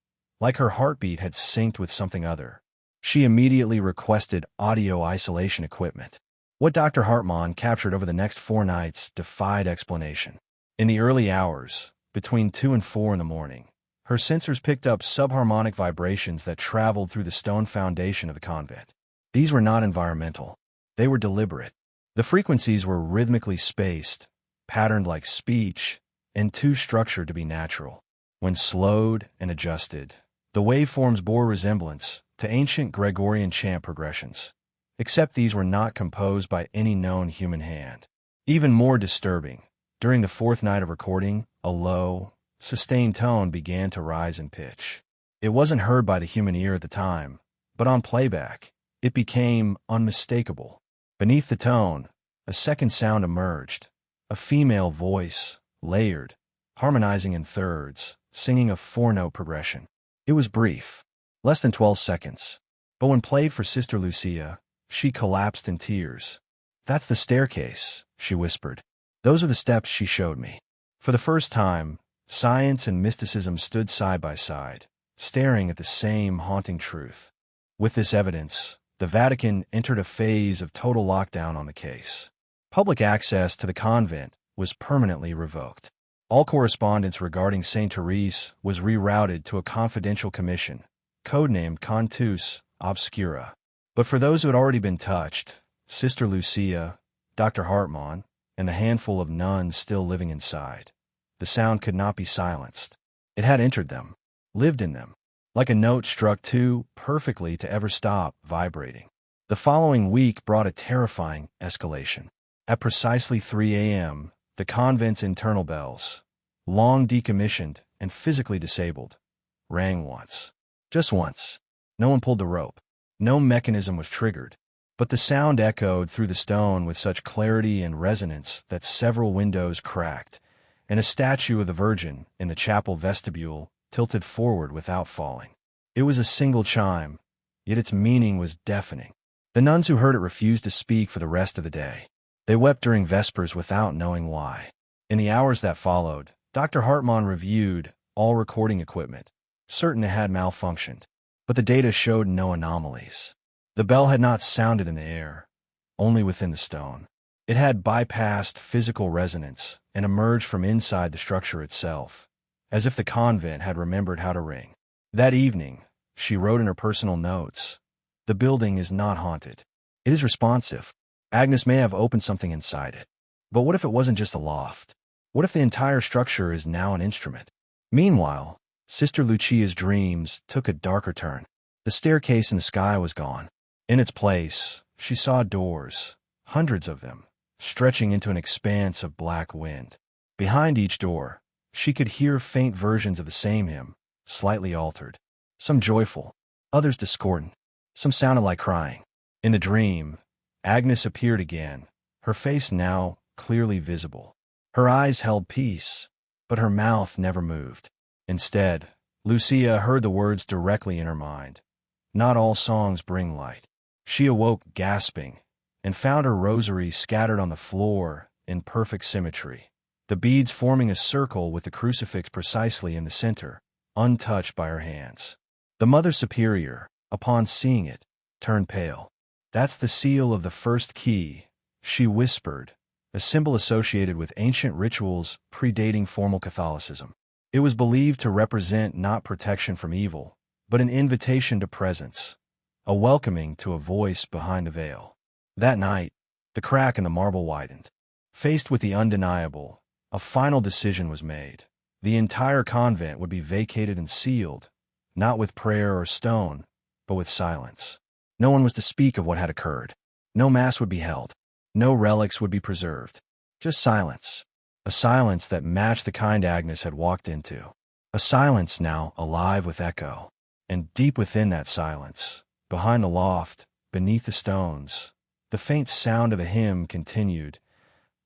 Speaker 1: like her heartbeat had synced with something other. She immediately requested audio isolation equipment. What Dr. Hartmann captured over the next 4 nights defied explanation. In the early hours, between 2 and 4 in the morning, her sensors picked up subharmonic vibrations that traveled through the stone foundation of the convent. These were not environmental. They were deliberate. The frequencies were rhythmically spaced, patterned like speech, and too structured to be natural. When slowed and adjusted, the waveforms bore resemblance to ancient Gregorian chant progressions, except these were not composed by any known human hand. Even more disturbing, during the 4th night of recording, a low, sustained tone began to rise in pitch. It wasn't heard by the human ear at the time, but on playback, it became unmistakable. Beneath the tone, a second sound emerged, a female voice, layered, harmonizing in thirds, singing a 4-note progression. It was brief, less than 12 seconds, but when played for Sister Lucia, she collapsed in tears. "That's the staircase," she whispered. "Those are the steps she showed me." For the first time, science and mysticism stood side by side, staring at the same haunting truth. With this evidence, the Vatican entered a phase of total lockdown on the case. Public access to the convent was permanently revoked. All correspondence regarding Saint Therese was rerouted to a confidential commission, codenamed Cantus Obscura. But for those who had already been touched, Sister Lucia, Dr. Hartmann, and the handful of nuns still living inside, the sound could not be silenced. It had entered them, lived in them, like a note struck too perfectly to ever stop vibrating. The following week brought a terrifying escalation. At precisely 3 a.m., the convent's internal bells, long decommissioned and physically disabled, rang once. Just once. No one pulled the rope. No mechanism was triggered. But the sound echoed through the stone with such clarity and resonance that several windows cracked, and a statue of the Virgin in the chapel vestibule tilted forward without falling. It was a single chime, yet its meaning was deafening. The nuns who heard it refused to speak for the rest of the day. They wept during Vespers without knowing why. In the hours that followed, Dr. Hartmann reviewed all recording equipment, certain it had malfunctioned, but the data showed no anomalies. The bell had not sounded in the air, only within the stone. It had bypassed physical resonance and emerged from inside the structure itself, as if the convent had remembered how to ring. That evening, she wrote in her personal notes, "The building is not haunted. It is responsive. Agnes may have opened something inside it. But what if it wasn't just a loft? What if the entire structure is now an instrument?" Meanwhile, Sister Lucia's dreams took a darker turn. The staircase in the sky was gone. In its place, she saw doors, hundreds of them, stretching into an expanse of black wind. Behind each door, she could hear faint versions of the same hymn, slightly altered. Some joyful, others discordant. Some sounded like crying. In the dream, Agnes appeared again, her face now clearly visible. Her eyes held peace, but her mouth never moved. Instead, Lucia heard the words directly in her mind. "Not all songs bring light." She awoke gasping and found her rosary scattered on the floor in perfect symmetry, the beads forming a circle with the crucifix precisely in the center, untouched by her hands. The Mother Superior, upon seeing it, turned pale. "That's the seal of the first key," she whispered, a symbol associated with ancient rituals predating formal Catholicism. It was believed to represent not protection from evil, but an invitation to presence, a welcoming to a voice behind the veil. That night, the crack in the marble widened. Faced with the undeniable, a final decision was made. The entire convent would be vacated and sealed, not with prayer or stone, but with silence. No one was to speak of what had occurred. No mass would be held. No relics would be preserved. Just silence. A silence that matched the kind Agnes had walked into. A silence now alive with echo. And deep within that silence, behind the loft, beneath the stones, the faint sound of a hymn continued,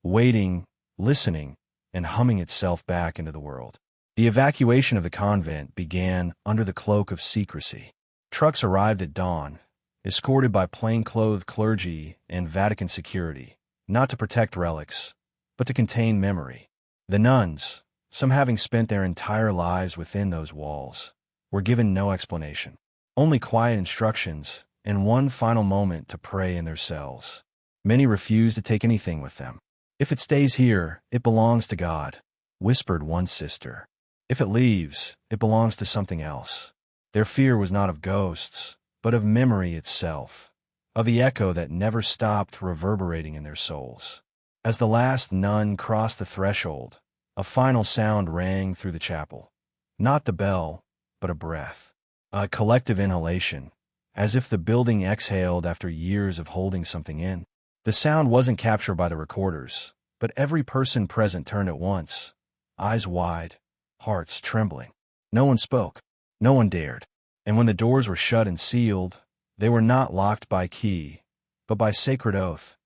Speaker 1: waiting, listening, and humming itself back into the world. The evacuation of the convent began under the cloak of secrecy. Trucks arrived at dawn, escorted by plain-clothed clergy and Vatican security, not to protect relics, but to contain memory. The nuns, some having spent their entire lives within those walls, were given no explanation, only quiet instructions and one final moment to pray in their cells. Many refused to take anything with them. "If it stays here, it belongs to God," whispered one sister. "If it leaves, it belongs to something else." Their fear was not of ghosts, but of memory itself, of the echo that never stopped reverberating in their souls. As the last nun crossed the threshold, a final sound rang through the chapel. Not the bell, but a breath. A collective inhalation, as if the building exhaled after years of holding something in. The sound wasn't captured by the recorders, but every person present turned at once, eyes wide, hearts trembling. No one spoke. No one dared. And when the doors were shut and sealed, they were not locked by key, but by sacred oath.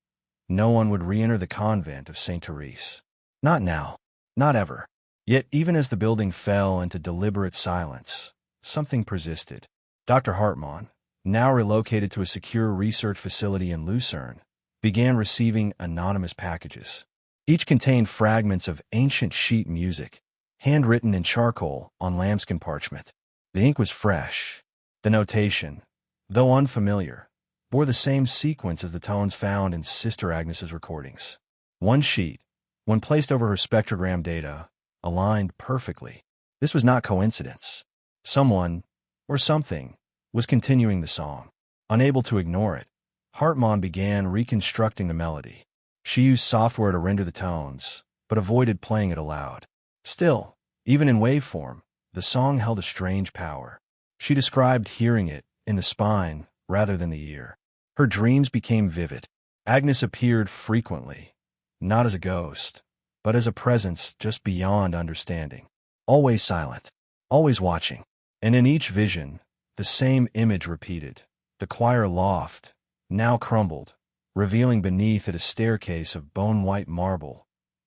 Speaker 1: No one would re-enter the convent of St. Therese. Not now. Not ever. Yet even as the building fell into deliberate silence, something persisted. Dr. Hartmann, now relocated to a secure research facility in Lucerne, began receiving anonymous packages. Each contained fragments of ancient sheet music, handwritten in charcoal on lambskin parchment. The ink was fresh. The notation, though unfamiliar, bore the same sequence as the tones found in Sister Agnes's recordings. One sheet, when placed over her spectrogram data, aligned perfectly. This was not coincidence. Someone, or something, was continuing the song. Unable to ignore it, Hartmann began reconstructing the melody. She used software to render the tones, but avoided playing it aloud. Still, even in waveform, the song held a strange power. She described hearing it in the spine rather than the ear. Her dreams became vivid. Agnes appeared frequently, not as a ghost, but as a presence just beyond understanding. Always silent, always watching. And in each vision, the same image repeated. The choir loft, now crumbled, revealing beneath it a staircase of bone-white marble,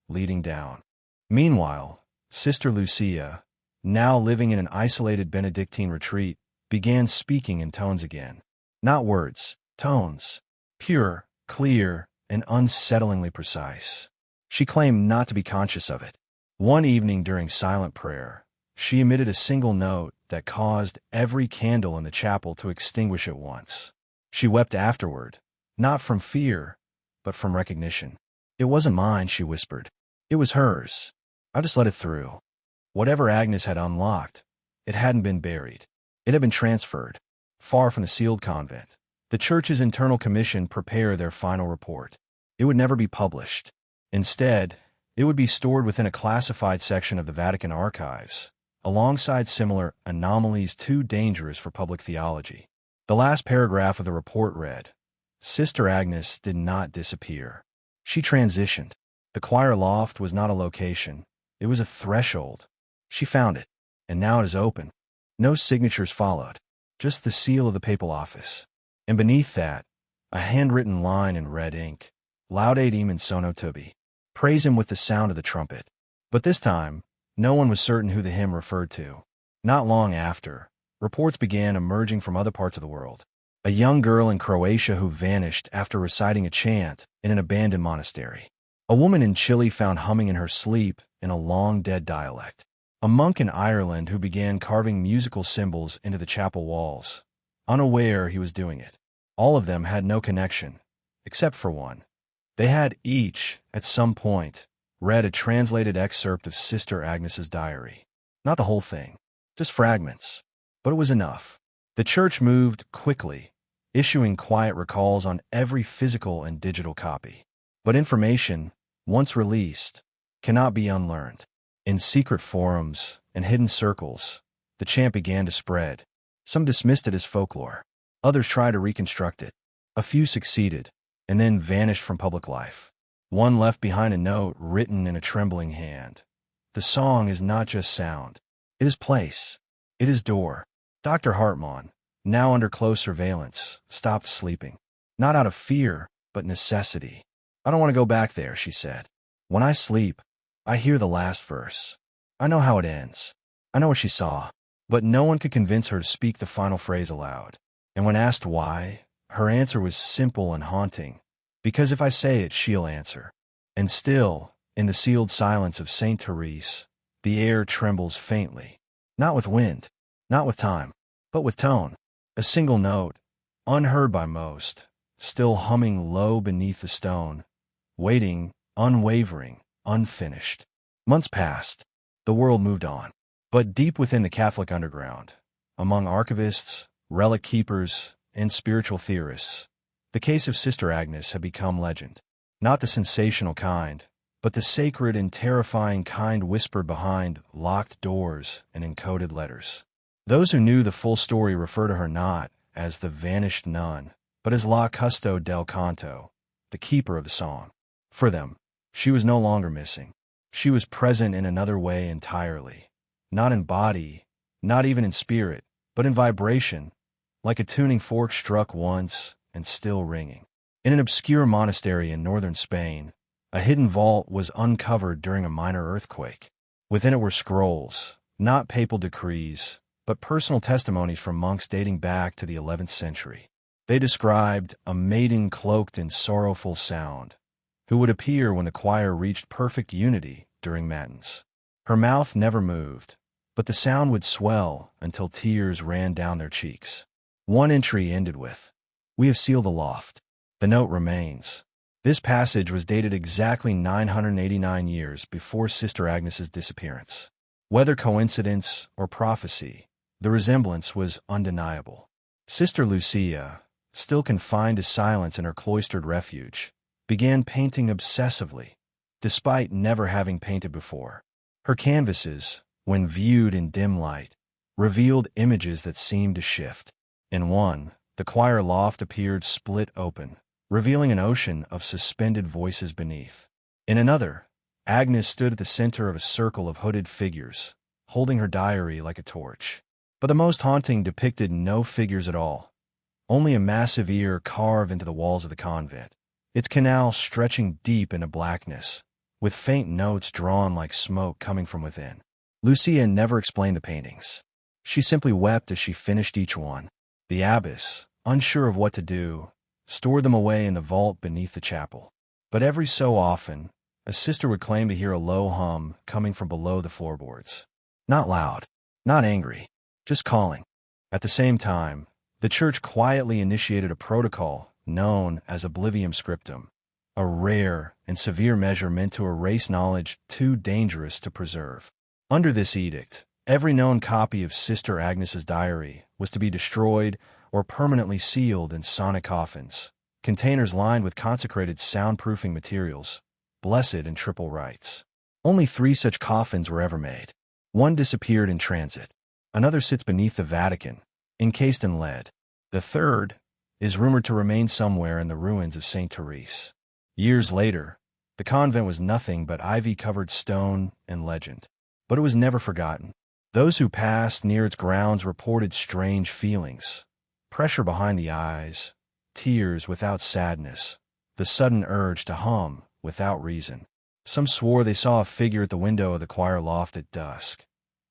Speaker 1: leading down. Meanwhile, Sister Lucia, now living in an isolated Benedictine retreat, began speaking in tones again. Not words, tones. Pure, clear, and unsettlingly precise. She claimed not to be conscious of it. One evening during silent prayer, she emitted a single note that caused every candle in the chapel to extinguish at once. She wept afterward, not from fear, but from recognition. "It wasn't mine," she whispered. "It was hers. I just let it through." Whatever Agnes had unlocked, it hadn't been buried. It had been transferred, far from the sealed convent. The church's internal commission prepared their final report. It would never be published. Instead, it would be stored within a classified section of the Vatican archives, alongside similar anomalies too dangerous for public theology. The last paragraph of the report read, "Sister Agnes did not disappear. She transitioned. The choir loft was not a location. It was a threshold. She found it, and now it is open." No signatures followed, just the seal of the papal office. And beneath that, a handwritten line in red ink, "Laudate him in sono tubi." Praise him with the sound of the trumpet. But this time, no one was certain who the hymn referred to. Not long after, reports began emerging from other parts of the world. A young girl in Croatia who vanished after reciting a chant in an abandoned monastery. A woman in Chile found humming in her sleep in a long-dead dialect. A monk in Ireland who began carving musical symbols into the chapel walls, unaware he was doing it. All of them had no connection, except for one. They had each, at some point, read a translated excerpt of Sister Agnes's diary. Not the whole thing, just fragments. But it was enough. The church moved quickly, issuing quiet recalls on every physical and digital copy. But information, once released, cannot be unlearned. In secret forums and hidden circles, the chant began to spread. Some dismissed it as folklore. Others tried to reconstruct it. A few succeeded, and then vanished from public life. One left behind a note written in a trembling hand. The song is not just sound. It is place. It is door. Dr. Hartmann, now under close surveillance, stopped sleeping. Not out of fear, but necessity. I don't want to go back there, she said. When I sleep, I hear the last verse. I know how it ends. I know what she saw. But no one could convince her to speak the final phrase aloud. And when asked why, her answer was simple and haunting. Because if I say it, she'll answer. And still, in the sealed silence of St. Therese, the air trembles faintly. Not with wind, not with time, but with tone. A single note, unheard by most, still humming low beneath the stone, waiting, unwavering, unfinished. Months passed. The world moved on. But deep within the Catholic underground, among archivists, relic keepers, and spiritual theorists, the case of Sister Agnes had become legend. Not the sensational kind, but the sacred and terrifying kind whispered behind locked doors and encoded letters. Those who knew the full story refer to her not as the vanished nun, but as La Custo del Canto, the keeper of the song. For them, she was no longer missing. She was present in another way entirely. Not in body, not even in spirit, but in vibration, like a tuning fork struck once and still ringing. In an obscure monastery in northern Spain, a hidden vault was uncovered during a minor earthquake. Within it were scrolls, not papal decrees, but personal testimonies from monks dating back to the 11th century. They described a maiden cloaked in sorrowful sound, who would appear when the choir reached perfect unity during matins. Her mouth never moved, but the sound would swell until tears ran down their cheeks. One entry ended with, "We have sealed the loft." The note remains. This passage was dated exactly 989 years before Sister Agnes's disappearance. Whether coincidence or prophecy, the resemblance was undeniable. Sister Lucia, still confined to silence in her cloistered refuge, began painting obsessively, despite never having painted before. Her canvases, when viewed in dim light, revealed images that seemed to shift. In one, the choir loft appeared split open, revealing an ocean of suspended voices beneath. In another, Agnes stood at the center of a circle of hooded figures, holding her diary like a torch. But the most haunting depicted no figures at all, only a massive ear carved into the walls of the convent, its canal stretching deep into blackness, with faint notes drawn like smoke coming from within. Lucia never explained the paintings. She simply wept as she finished each one. The abbess, unsure of what to do, stored them away in the vault beneath the chapel. But every so often, a sister would claim to hear a low hum coming from below the floorboards. Not loud, not angry, just calling. At the same time, the church quietly initiated a protocol known as Oblivium Scriptum, a rare and severe measure meant to erase knowledge too dangerous to preserve. Under this edict, every known copy of Sister Agnes's diary was to be destroyed or permanently sealed in sonic coffins, containers lined with consecrated soundproofing materials, blessed in triple rites. Only 3 such coffins were ever made. One disappeared in transit. Another sits beneath the Vatican, encased in lead. The third is rumored to remain somewhere in the ruins of St. Therese. Years later, the convent was nothing but ivy-covered stone and legend. But it was never forgotten. Those who passed near its grounds reported strange feelings. Pressure behind the eyes, tears without sadness, the sudden urge to hum without reason. Some swore they saw a figure at the window of the choir loft at dusk.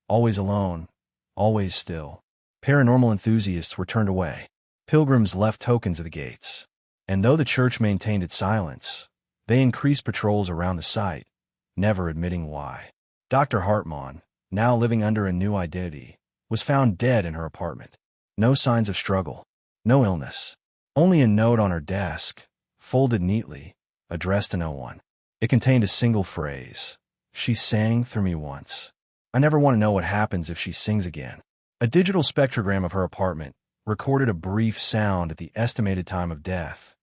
Speaker 1: Always alone, always still. Paranormal enthusiasts were turned away. Pilgrims left tokens at the gates. And though the church maintained its silence, they increased patrols around the site, never admitting why. Dr. Hartmann, now living under a new identity, was found dead in her apartment. No signs of struggle, no illness, only a note on her desk, folded neatly, addressed to no one. It contained a single phrase. "She sang through me once. I never want to know what happens if she sings again." A digital spectrogram of her apartment recorded a brief sound at the estimated time of death,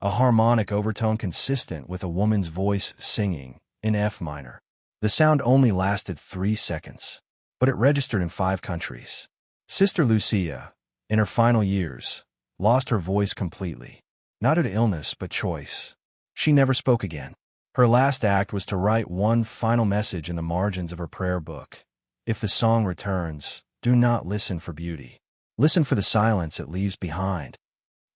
Speaker 1: a harmonic overtone consistent with a woman's voice singing in F minor. The sound only lasted 3 seconds, but it registered in 5 countries. Sister Lucia, in her final years, lost her voice completely. Not due to illness, but choice. She never spoke again. Her last act was to write one final message in the margins of her prayer book. If the song returns, do not listen for beauty. Listen for the silence it leaves behind.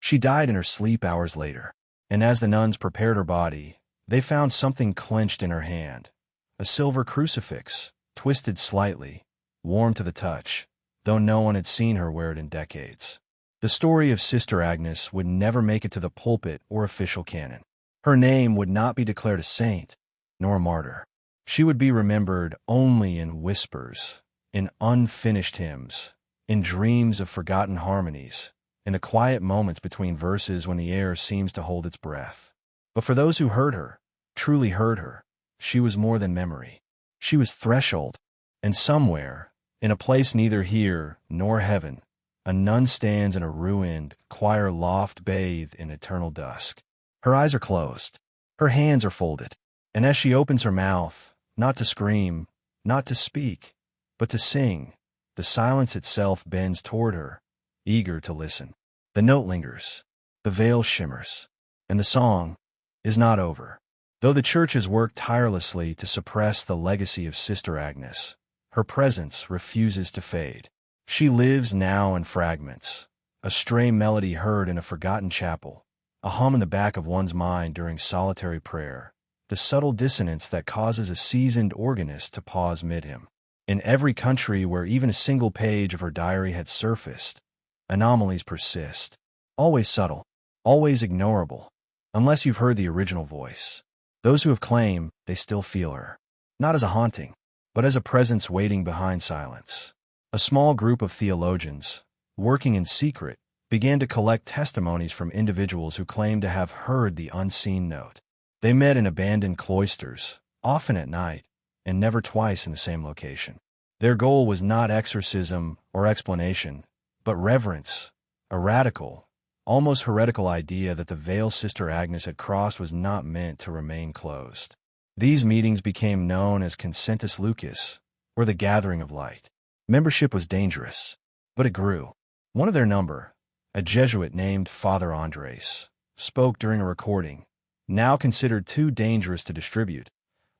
Speaker 1: She died in her sleep hours later, and as the nuns prepared her body, they found something clenched in her hand. A silver crucifix, twisted slightly, warm to the touch, though no one had seen her wear it in decades. The story of Sister Agnes would never make it to the pulpit or official canon. Her name would not be declared a saint, nor a martyr. She would be remembered only in whispers, in unfinished hymns, in dreams of forgotten harmonies, in the quiet moments between verses when the air seems to hold its breath. But for those who heard her, truly heard her, she was more than memory. She was threshold, and somewhere, in a place neither here nor heaven, a nun stands in a ruined, choir loft bathed in eternal dusk. Her eyes are closed, her hands are folded, and as she opens her mouth, not to scream, not to speak, but to sing, the silence itself bends toward her, eager to listen. The note lingers, the veil shimmers, and the song is not over. Though the Church has worked tirelessly to suppress the legacy of Sister Agnes, her presence refuses to fade. She lives now in fragments, a stray melody heard in a forgotten chapel, a hum in the back of one's mind during solitary prayer, the subtle dissonance that causes a seasoned organist to pause mid-hymn. In every country where even a single page of her diary had surfaced, anomalies persist, always subtle, always ignorable, unless you've heard the original voice. Those who have claimed they still feel her, not as a haunting, but as a presence waiting behind silence. A small group of theologians, working in secret, began to collect testimonies from individuals who claimed to have heard the unseen note. They met in abandoned cloisters, often at night, and never twice in the same location. Their goal was not exorcism or explanation, but reverence, a radical, almost heretical idea that the veil Sister Agnes had crossed was not meant to remain closed. These meetings became known as Consentus Lucas, or the Gathering of Light. Membership was dangerous, but it grew. One of their number, a Jesuit named Father Andres, spoke during a recording, now considered too dangerous to distribute,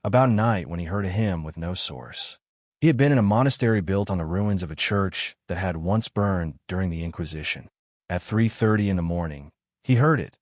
Speaker 1: about night when he heard a hymn with no source. He had been in a monastery built on the ruins of a church that had once burned during the Inquisition. At 3:30 in the morning, he heard it.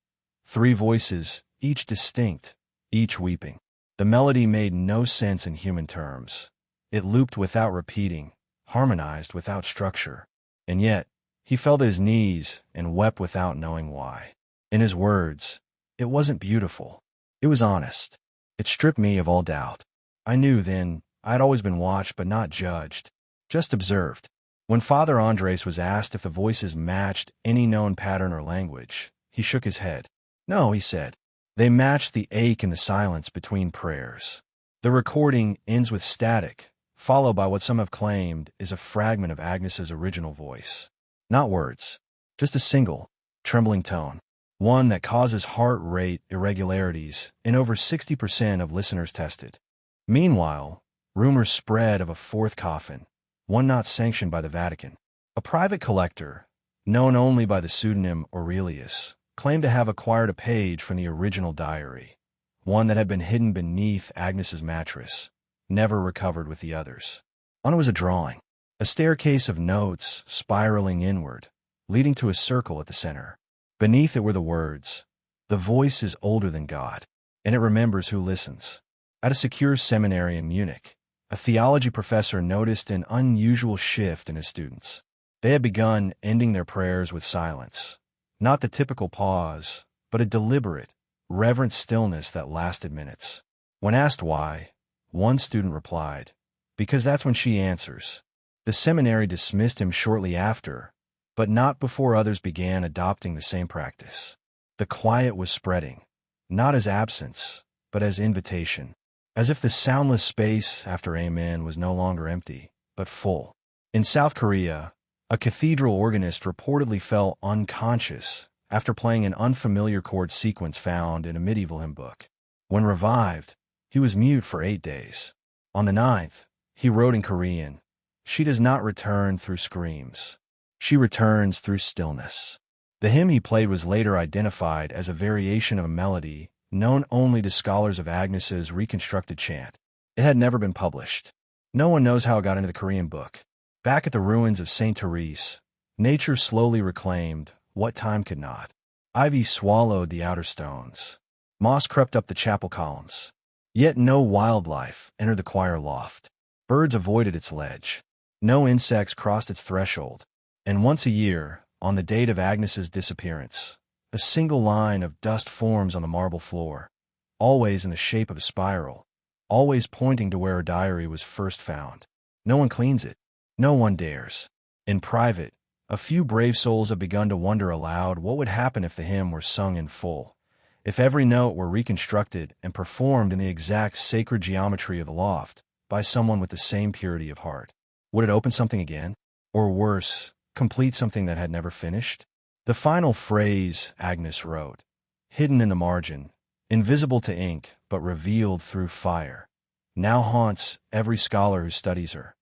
Speaker 1: 3 voices, each distinct, each weeping. The melody made no sense in human terms. It looped without repeating, harmonized without structure. And yet, he fell to his knees and wept without knowing why. In his words, it wasn't beautiful. It was honest. It stripped me of all doubt. I knew then I had always been watched but not judged, just observed. When Father Andres was asked if the voices matched any known pattern or language, he shook his head. No, he said. They matched the ache in the silence between prayers. The recording ends with static, followed by what some have claimed is a fragment of Agnes's original voice. Not words, just a single, trembling tone, one that causes heart rate irregularities in over 60% of listeners tested. Meanwhile, rumors spread of a 4th coffin, one not sanctioned by the Vatican. A private collector, known only by the pseudonym Aurelius, claimed to have acquired a page from the original diary, one that had been hidden beneath Agnes's mattress, never recovered with the others. On it was a drawing, a staircase of notes spiraling inward, leading to a circle at the center. Beneath it were the words, "The voice is older than God, and it remembers who listens." At a secure seminary in Munich, a theology professor noticed an unusual shift in his students. They had begun ending their prayers with silence, not the typical pause, but a deliberate, reverent stillness that lasted minutes. When asked why, one student replied, "Because that's when she answers." The seminary dismissed him shortly after, but not before others began adopting the same practice. The quiet was spreading, not as absence, but as invitation, as if the soundless space after Amen was no longer empty, but full. In South Korea, a cathedral organist reportedly fell unconscious after playing an unfamiliar chord sequence found in a medieval hymn book. When revived, he was mute for 8 days. On the 9th, he wrote in Korean, "She does not return through screams. She returns through stillness." The hymn he played was later identified as a variation of a melody known only to scholars of Agnes's reconstructed chant. It had never been published. No one knows how it got into the Korean book. Back at the ruins of St. Therese, nature slowly reclaimed what time could not. Ivy swallowed the outer stones. Moss crept up the chapel columns. Yet no wildlife entered the choir loft. Birds avoided its ledge. No insects crossed its threshold. And once a year, on the date of Agnes's disappearance, a single line of dust forms on the marble floor, always in the shape of a spiral, always pointing to where her diary was first found. No one cleans it. No one dares. In private, a few brave souls have begun to wonder aloud what would happen if the hymn were sung in full, if every note were reconstructed and performed in the exact sacred geometry of the loft by someone with the same purity of heart. Would it open something again? Or worse, complete something that had never finished? The final phrase Agnes wrote, hidden in the margin, invisible to ink but revealed through fire, now haunts every scholar who studies her.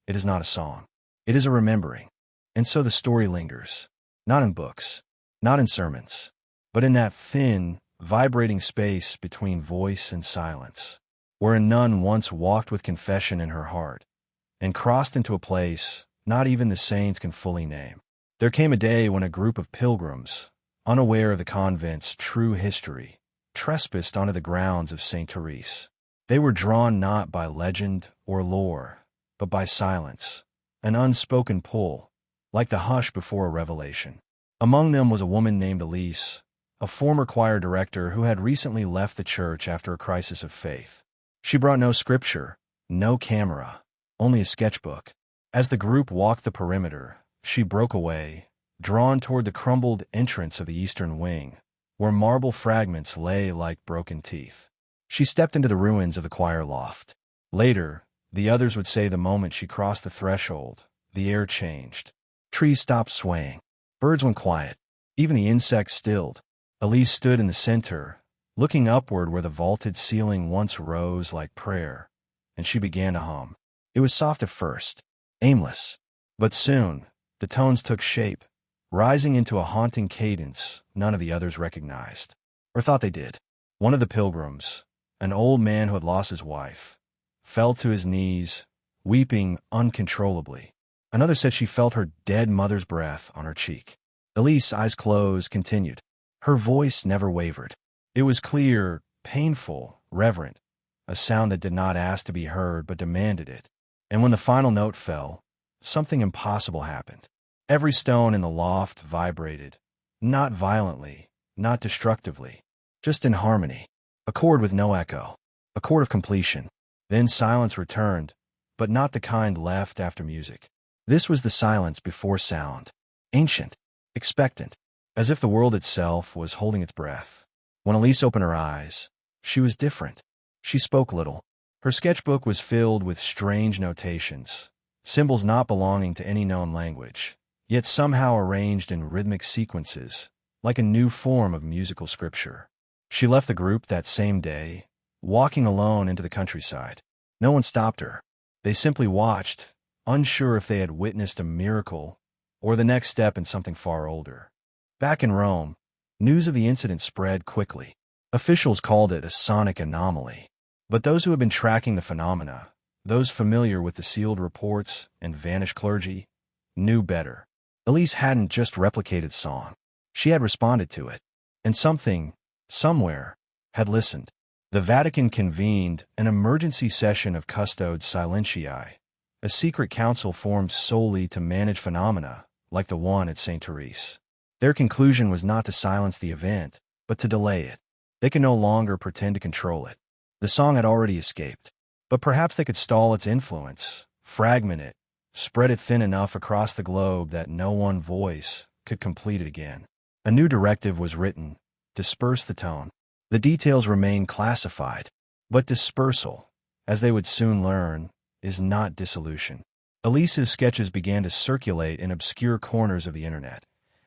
Speaker 1: It is not a song. It is a remembering. And so the story lingers, not in books, not in sermons, but in that thin, vibrating space between voice and silence, where a nun once walked with confession in her heart and crossed into a place not even the saints can fully name. There came a day when a group of pilgrims, unaware of the convent's true history, trespassed onto the grounds of St. Therese. They were drawn not by legend or lore, but by silence, an unspoken pull, like the hush before a revelation. Among them was a woman named Elise, a former choir director who had recently left the church after a crisis of faith. She brought no scripture, no camera, only a sketchbook. As the group walked the perimeter, she broke away, drawn toward the crumbled entrance of the eastern wing, where marble fragments lay like broken teeth. She stepped into the ruins of the choir loft. Later, the others would say the moment she crossed the threshold, the air changed. Trees stopped swaying. Birds went quiet. Even the insects stilled. Elise stood in the center, looking upward where the vaulted ceiling once rose like prayer, and she began to hum. It was soft at first, aimless, but soon the tones took shape, rising into a haunting cadence none of the others recognized, or thought they did. One of the pilgrims, an old man who had lost his wife, fell to his knees, weeping uncontrollably. Another said she felt her dead mother's breath on her cheek. Elise, eyes closed, continued. Her voice never wavered. It was clear, painful, reverent, a sound that did not ask to be heard but demanded it. And when the final note fell, something impossible happened. Every stone in the loft vibrated, not violently, not destructively, just in harmony, a chord with no echo, a chord of completion. Then silence returned, but not the kind left after music. This was the silence before sound, ancient, expectant, as if the world itself was holding its breath. When Elise opened her eyes, she was different. She spoke little. Her sketchbook was filled with strange notations, symbols not belonging to any known language, yet somehow arranged in rhythmic sequences, like a new form of musical scripture. She left the group that same day, walking alone into the countryside. No one stopped her. They simply watched, unsure if they had witnessed a miracle or the next step in something far older. Back in Rome, news of the incident spread quickly. Officials called it a sonic anomaly. But those who had been tracking the phenomena, those familiar with the sealed reports and vanished clergy, knew better. Elise hadn't just replicated song. She had responded to it. And something, somewhere, had listened. The Vatican convened an emergency session of Custodes Silentiae, a secret council formed solely to manage phenomena like the one at St. Therese. Their conclusion was not to silence the event, but to delay it. They could no longer pretend to control it. The song had already escaped, but perhaps they could stall its influence, fragment it, spread it thin enough across the globe that no one voice could complete it again. A new directive was written: disperse the tone. The details remain classified, but dispersal, as they would soon learn, is not dissolution. Elise's sketches began to circulate in obscure corners of the internet,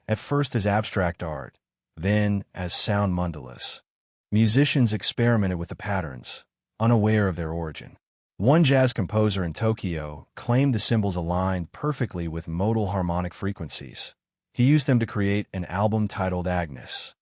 Speaker 1: at first as abstract art, then as sound mandalas. Musicians experimented with the patterns, unaware of their origin. One jazz composer in Tokyo claimed the symbols aligned perfectly with modal harmonic frequencies, He used them to create an album titled Agnes.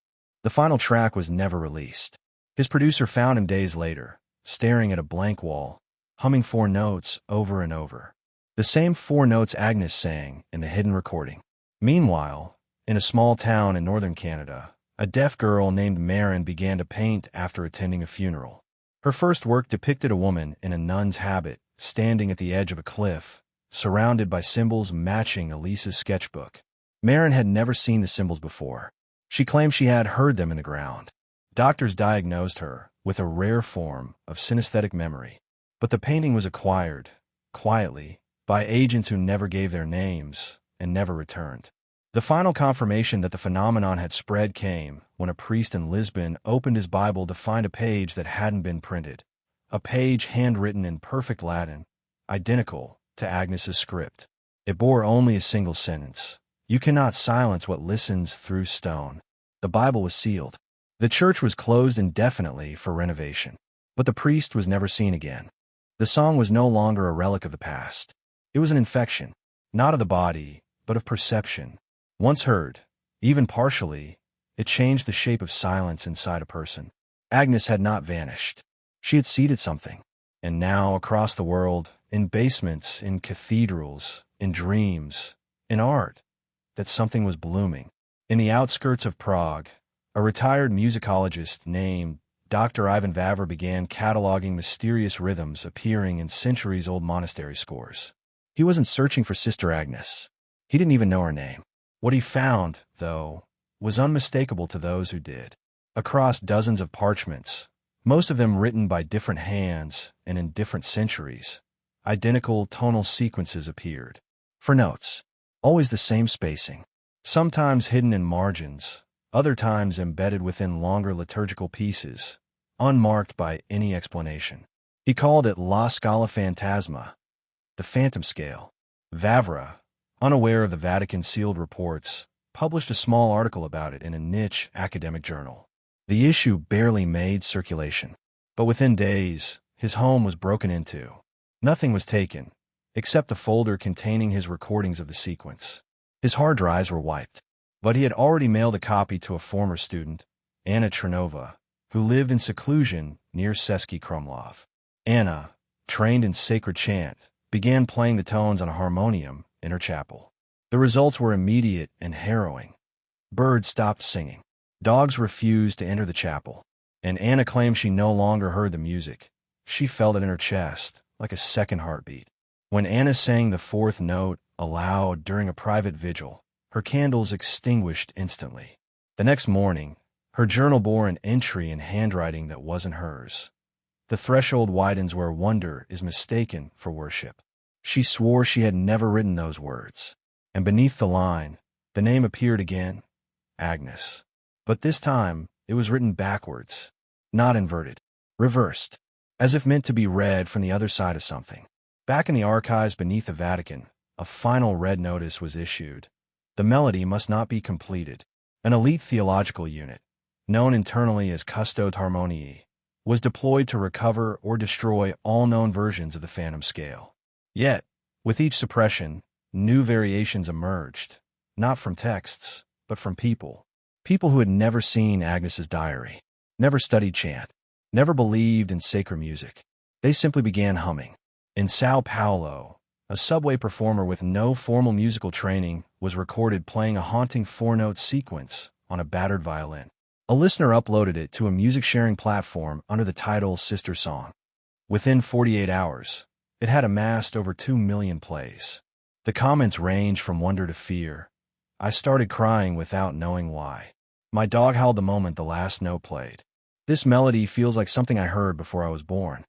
Speaker 1: The final track was never released. His producer found him days later, staring at a blank wall, humming 4 notes over and over. The same 4 notes Agnes sang in the hidden recording. Meanwhile, in a small town in northern Canada, a deaf girl named Maren began to paint after attending a funeral. Her first work depicted a woman in a nun's habit, standing at the edge of a cliff, surrounded by symbols matching Elise's sketchbook. Maren had never seen the symbols before. She claimed she had heard them in the ground. Doctors diagnosed her with a rare form of synesthetic memory. But the painting was acquired, quietly, by agents who never gave their names and never returned. The final confirmation that the phenomenon had spread came when a priest in Lisbon opened his Bible to find a page that hadn't been printed. A page handwritten in perfect Latin, identical to Agnes's script. It bore only a single sentence. You cannot silence what listens through stone. The Bible was sealed. The church was closed indefinitely for renovation. But the priest was never seen again. The song was no longer a relic of the past. It was an infection, not of the body, but of perception. Once heard, even partially, it changed the shape of silence inside a person. Agnes had not vanished. She had seeded something. And now, across the world, in basements, in cathedrals, in dreams, in art, that something was blooming. In the outskirts of Prague, a retired musicologist named Dr. Ivan Vavra began cataloging mysterious rhythms appearing in centuries-old monastery scores. He wasn't searching for Sister Agnes. He didn't even know her name. What he found, though, was unmistakable to those who did. Across dozens of parchments, most of them written by different hands and in different centuries, identical tonal sequences appeared. For notes, always the same spacing, sometimes hidden in margins, other times embedded within longer liturgical pieces, unmarked by any explanation. He called it La Scala Fantasma, the phantom scale. Vavra, unaware of the Vatican sealed reports, published a small article about it in a niche academic journal. The issue barely made circulation, but within days, his home was broken into. Nothing was taken, except the folder containing his recordings of the sequence. His hard drives were wiped, but he had already mailed a copy to a former student, Anna Chernova, who lived in seclusion near Český Krumlov. Anna, trained in sacred chant, began playing the tones on a harmonium in her chapel. The results were immediate and harrowing. Birds stopped singing. Dogs refused to enter the chapel. And Anna claimed she no longer heard the music. She felt it in her chest, like a second heartbeat. When Anna sang the 4th note aloud during a private vigil, her candles extinguished instantly. The next morning, her journal bore an entry in handwriting that wasn't hers. The threshold widens where wonder is mistaken for worship. She swore she had never written those words. And beneath the line, the name appeared again, Agnes. But this time, it was written backwards, not inverted, reversed, as if meant to be read from the other side of something. Back in the archives beneath the Vatican, a final red notice was issued. The melody must not be completed. An elite theological unit, known internally as Custode Harmoniae, was deployed to recover or destroy all known versions of the phantom scale. Yet, with each suppression, new variations emerged, not from texts, but from people. People who had never seen Agnes's diary, never studied chant, never believed in sacred music. They simply began humming. In Sao Paulo, a subway performer with no formal musical training was recorded playing a haunting 4-note sequence on a battered violin. A listener uploaded it to a music-sharing platform under the title Sister Song. Within 48 hours, it had amassed over 2 million plays. The comments ranged from wonder to fear. I started crying without knowing why. My dog howled the moment the last note played. This melody feels like something I heard before I was born.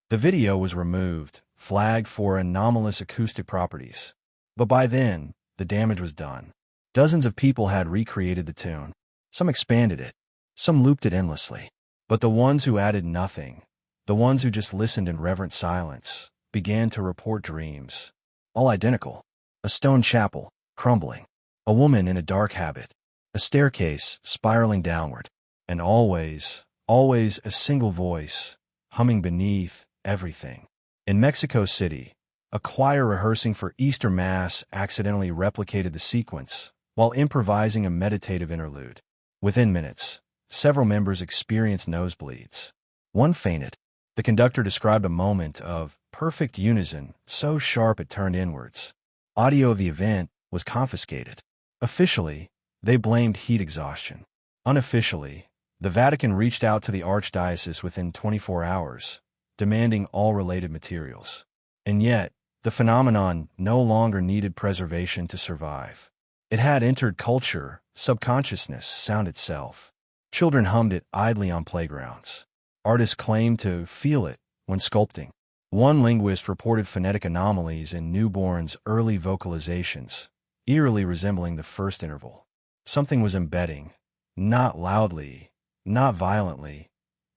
Speaker 1: The video was removed, flagged for anomalous acoustic properties. But by then, the damage was done. Dozens of people had recreated the tune. Some expanded it. Some looped it endlessly. But the ones who added nothing, the ones who just listened in reverent silence, began to report dreams. All identical. A stone chapel, crumbling. A woman in a dark habit. A staircase spiraling downward. And always a single voice, humming beneath everything. In Mexico City, a choir rehearsing for Easter Mass accidentally replicated the sequence, while improvising a meditative interlude. Within minutes, several members experienced nosebleeds. One fainted. The conductor described a moment of perfect unison, so sharp it turned inwards. Audio of the event was confiscated. Officially, they blamed heat exhaustion. Unofficially, the Vatican reached out to the Archdiocese within 24 hours, demanding all related materials. And yet, the phenomenon no longer needed preservation to survive. It had entered culture, subconsciousness, sound itself. Children hummed it idly on playgrounds. Artists claimed to feel it when sculpting. One linguist reported phonetic anomalies in newborns' early vocalizations, eerily resembling the first interval. Something was embedding, not loudly, not violently,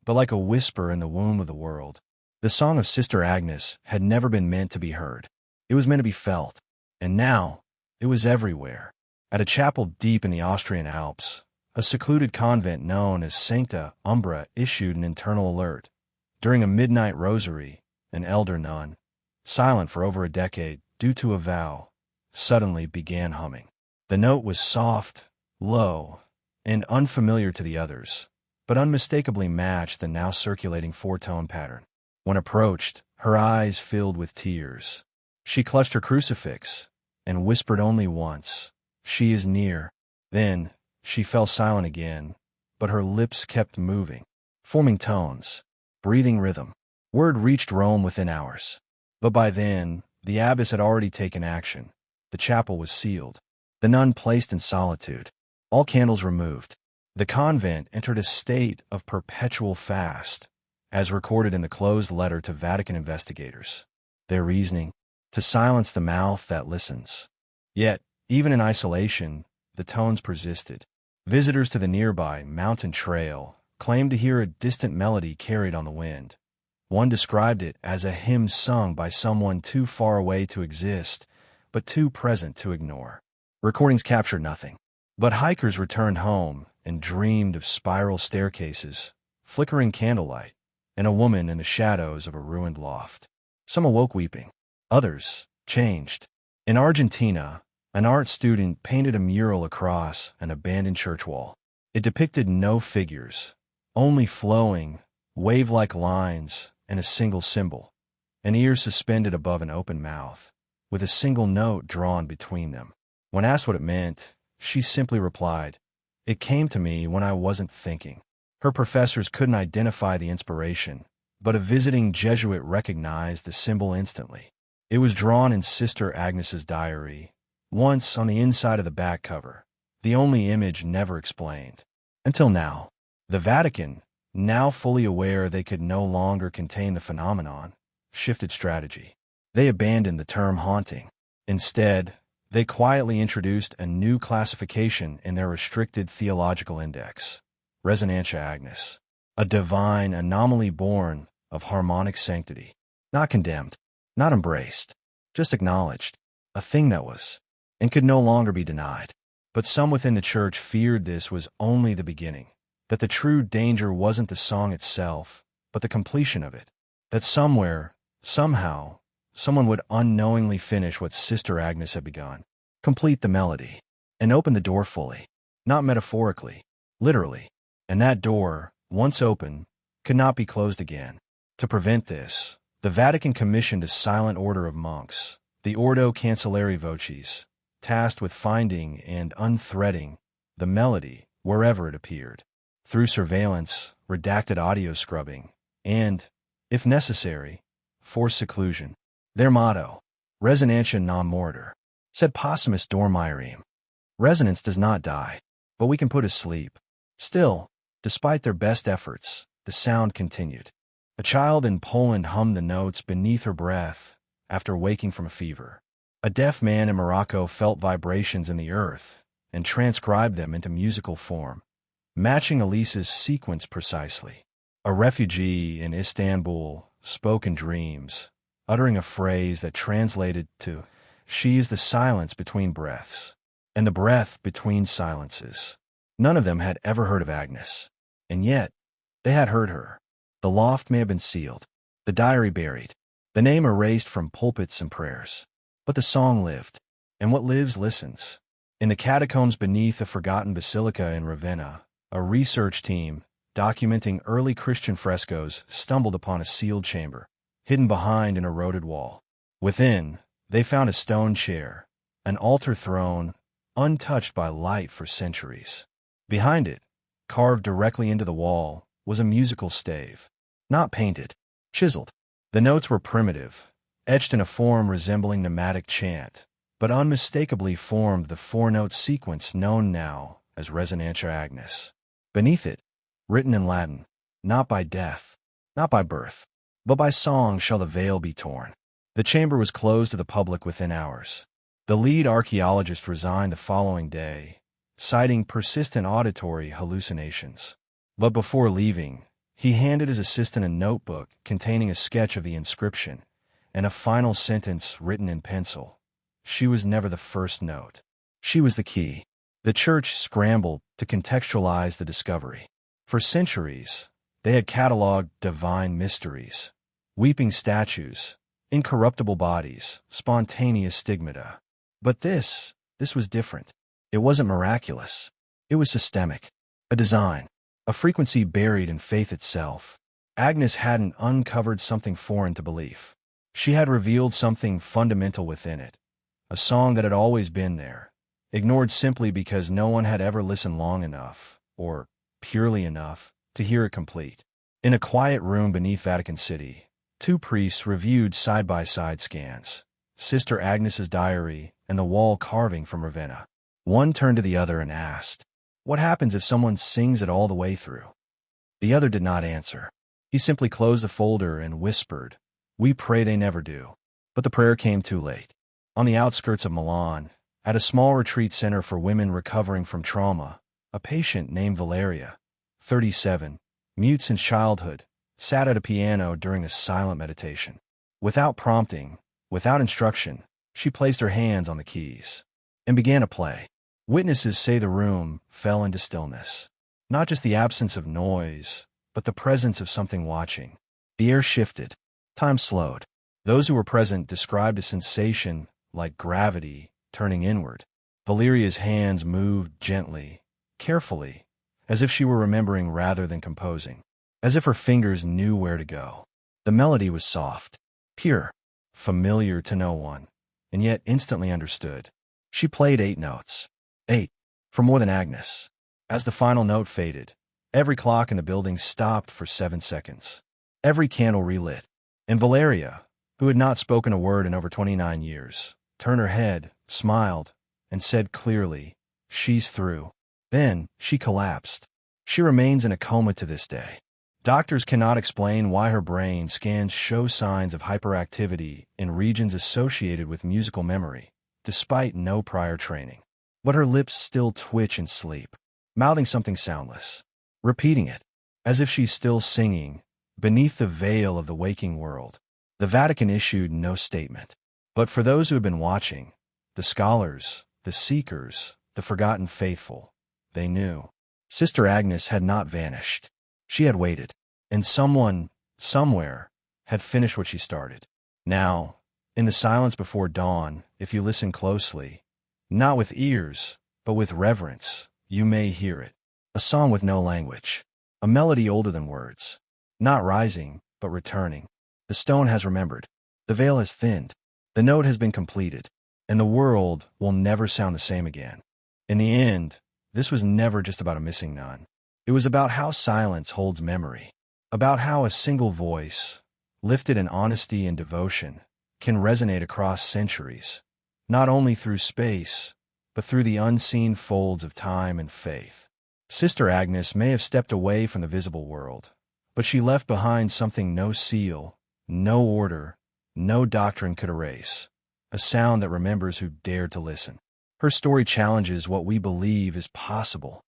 Speaker 1: but like a whisper in the womb of the world. The song of Sister Agnes had never been meant to be heard. It was meant to be felt. And now, it was everywhere. At a chapel deep in the Austrian Alps, a secluded convent known as Sancta Umbra issued an internal alert. During a midnight rosary, an elder nun, silent for over a decade due to a vow, suddenly began humming. The note was soft, low, and unfamiliar to the others, but unmistakably matched the now circulating four-tone pattern. When approached, her eyes filled with tears. She clutched her crucifix and whispered only once, "She is near." Then, she fell silent again, but her lips kept moving, forming tones, breathing rhythm. Word reached Rome within hours. But by then, the abbess had already taken action. The chapel was sealed. The nun placed in solitude. All candles removed. The convent entered a state of perpetual fast, as recorded in the closed letter to Vatican investigators. Their reasoning: to silence the mouth that listens. Yet, even in isolation, the tones persisted. Visitors to the nearby mountain trail claimed to hear a distant melody carried on the wind. One described it as a hymn sung by someone too far away to exist, but too present to ignore. Recordings captured nothing. But hikers returned home and dreamed of spiral staircases, flickering candlelight, and a woman in the shadows of a ruined loft. Some awoke weeping. Others changed. In Argentina, an art student painted a mural across an abandoned church wall. It depicted no figures, only flowing, wave-like lines and a single symbol, an ear suspended above an open mouth, with a single note drawn between them. When asked what it meant, she simply replied, "It came to me when I wasn't thinking." Her professors couldn't identify the inspiration, but a visiting Jesuit recognized the symbol instantly. It was drawn in Sister Agnes's diary, once on the inside of the back cover, the only image never explained. Until now, the Vatican, now fully aware they could no longer contain the phenomenon, shifted strategy. They abandoned the term haunting. Instead, they quietly introduced a new classification in their restricted theological index: Resonantia Agnes, a divine anomaly born of harmonic sanctity. Not condemned, not embraced, just acknowledged, a thing that was, and could no longer be denied. But some within the church feared this was only the beginning, that the true danger wasn't the song itself, but the completion of it, that somewhere, somehow, someone would unknowingly finish what Sister Agnes had begun, complete the melody, and open the door fully, not metaphorically, literally. And that door, once open, could not be closed again. To prevent this, the Vatican commissioned a silent order of monks, the Ordo Cancelleri Voces, tasked with finding and unthreading the melody wherever it appeared, through surveillance, redacted audio scrubbing, and, if necessary, forced seclusion. Their motto, Resonantia non mortar, said Possumus dormiream. Resonance does not die, but we can put to sleep. Still, despite their best efforts, the sound continued. A child in Poland hummed the notes beneath her breath after waking from a fever. A deaf man in Morocco felt vibrations in the earth and transcribed them into musical form, matching Elise's sequence precisely. A refugee in Istanbul spoke in dreams, uttering a phrase that translated to, "She is the silence between breaths, and the breath between silences." None of them had ever heard of Agnes, and yet they had heard her. The loft may have been sealed, the diary buried, the name erased from pulpits and prayers, but the song lived, and what lives listens. In the catacombs beneath a forgotten basilica in Ravenna, a research team, documenting early Christian frescoes, stumbled upon a sealed chamber, hidden behind an eroded wall. Within, they found a stone chair, an altar throne, untouched by light for centuries. Behind it, carved directly into the wall, was a musical stave. Not painted, chiseled. The notes were primitive, etched in a form resembling pneumatic chant, but unmistakably formed the four-note sequence known now as Resonantia Agnes. Beneath it, written in Latin, not by death, not by birth, but by song shall the veil be torn. The chamber was closed to the public within hours. The lead archaeologist resigned the following day, citing persistent auditory hallucinations. But before leaving, he handed his assistant a notebook containing a sketch of the inscription and a final sentence written in pencil. She was never the first note. She was the key. The church scrambled to contextualize the discovery. For centuries, they had cataloged divine mysteries, weeping statues, incorruptible bodies, spontaneous stigmata. But this was different. It wasn't miraculous. It was systemic. A design. A frequency buried in faith itself. Agnes hadn't uncovered something foreign to belief. She had revealed something fundamental within it. A song that had always been there, ignored simply because no one had ever listened long enough, or purely enough, to hear it complete. In a quiet room beneath Vatican City, two priests reviewed side-by-side scans, Sister Agnes's diary and the wall carving from Ravenna. One turned to the other and asked, "What happens if someone sings it all the way through?" The other did not answer. He simply closed the folder and whispered, "We pray they never do." But the prayer came too late. On the outskirts of Milan, at a small retreat center for women recovering from trauma, a patient named Valeria, 37, mute since childhood, sat at a piano during a silent meditation. Without prompting, without instruction, she placed her hands on the keys and began to play. Witnesses say the room fell into stillness. Not just the absence of noise, but the presence of something watching. The air shifted. Time slowed. Those who were present described a sensation like gravity turning inward. Valeria's hands moved gently, carefully, as if she were remembering rather than composing, as if her fingers knew where to go. The melody was soft, pure, familiar to no one, and yet instantly understood. She played 8 notes. 8, for more than Agnes. As the final note faded, every clock in the building stopped for 7 seconds. Every candle relit, and Valeria, who had not spoken a word in over 29 years, turned her head, smiled, and said clearly, "She's through." Then she collapsed. She remains in a coma to this day. Doctors cannot explain why her brain scans show signs of hyperactivity in regions associated with musical memory, despite no prior training. But her lips still twitch in sleep, mouthing something soundless, repeating it, as if she's still singing, beneath the veil of the waking world. The Vatican issued no statement. But for those who had been watching, the scholars, the seekers, the forgotten faithful, they knew. Sister Agnes had not vanished. She had waited, and someone, somewhere, had finished what she started. Now, in the silence before dawn, if you listen closely, not with ears, but with reverence, you may hear it. A song with no language. A melody older than words. Not rising, but returning. The stone has remembered. The veil has thinned. The note has been completed. And the world will never sound the same again. In the end, this was never just about a missing nun. It was about how silence holds memory. About how a single voice, lifted in honesty and devotion, can resonate across centuries. Not only through space, but through the unseen folds of time and faith. Sister Agnes may have stepped away from the visible world, but she left behind something no seal, no order, no doctrine could erase. A sound that remembers who dared to listen. Her story challenges what we believe is possible,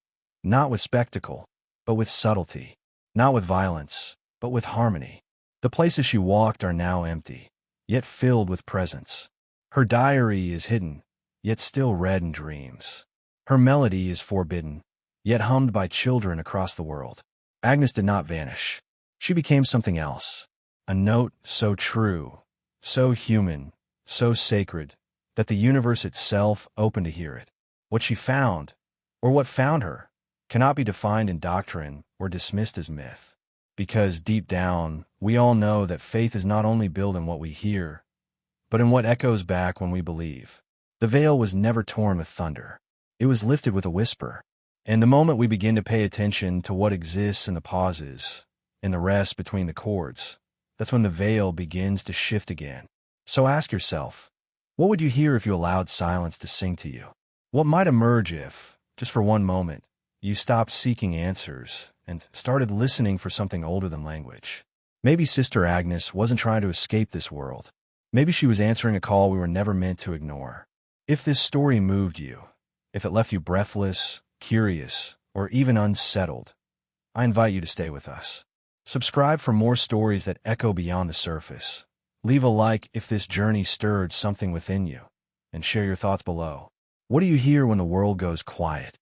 Speaker 1: not with spectacle, but with subtlety, not with violence, but with harmony. The places she walked are now empty, yet filled with presence. Her diary is hidden, yet still read in dreams. Her melody is forbidden, yet hummed by children across the world. Agnes did not vanish. She became something else. A note so true, so human, so sacred, that the universe itself opened to hear it. What she found, or what found her, cannot be defined in doctrine or dismissed as myth. Because deep down, we all know that faith is not only built in what we hear, but in what echoes back when we believe. The veil was never torn with thunder. It was lifted with a whisper. And the moment we begin to pay attention to what exists in the pauses, in the rest between the chords, that's when the veil begins to shift again. So ask yourself, what would you hear if you allowed silence to sing to you? What might emerge if, just for one moment, you stopped seeking answers and started listening for something older than language? Maybe Sister Agnes wasn't trying to escape this world. Maybe she was answering a call we were never meant to ignore. If this story moved you, if it left you breathless, curious, or even unsettled, I invite you to stay with us. Subscribe for more stories that echo beyond the surface. Leave a like if this journey stirred something within you, and share your thoughts below. What do you hear when the world goes quiet?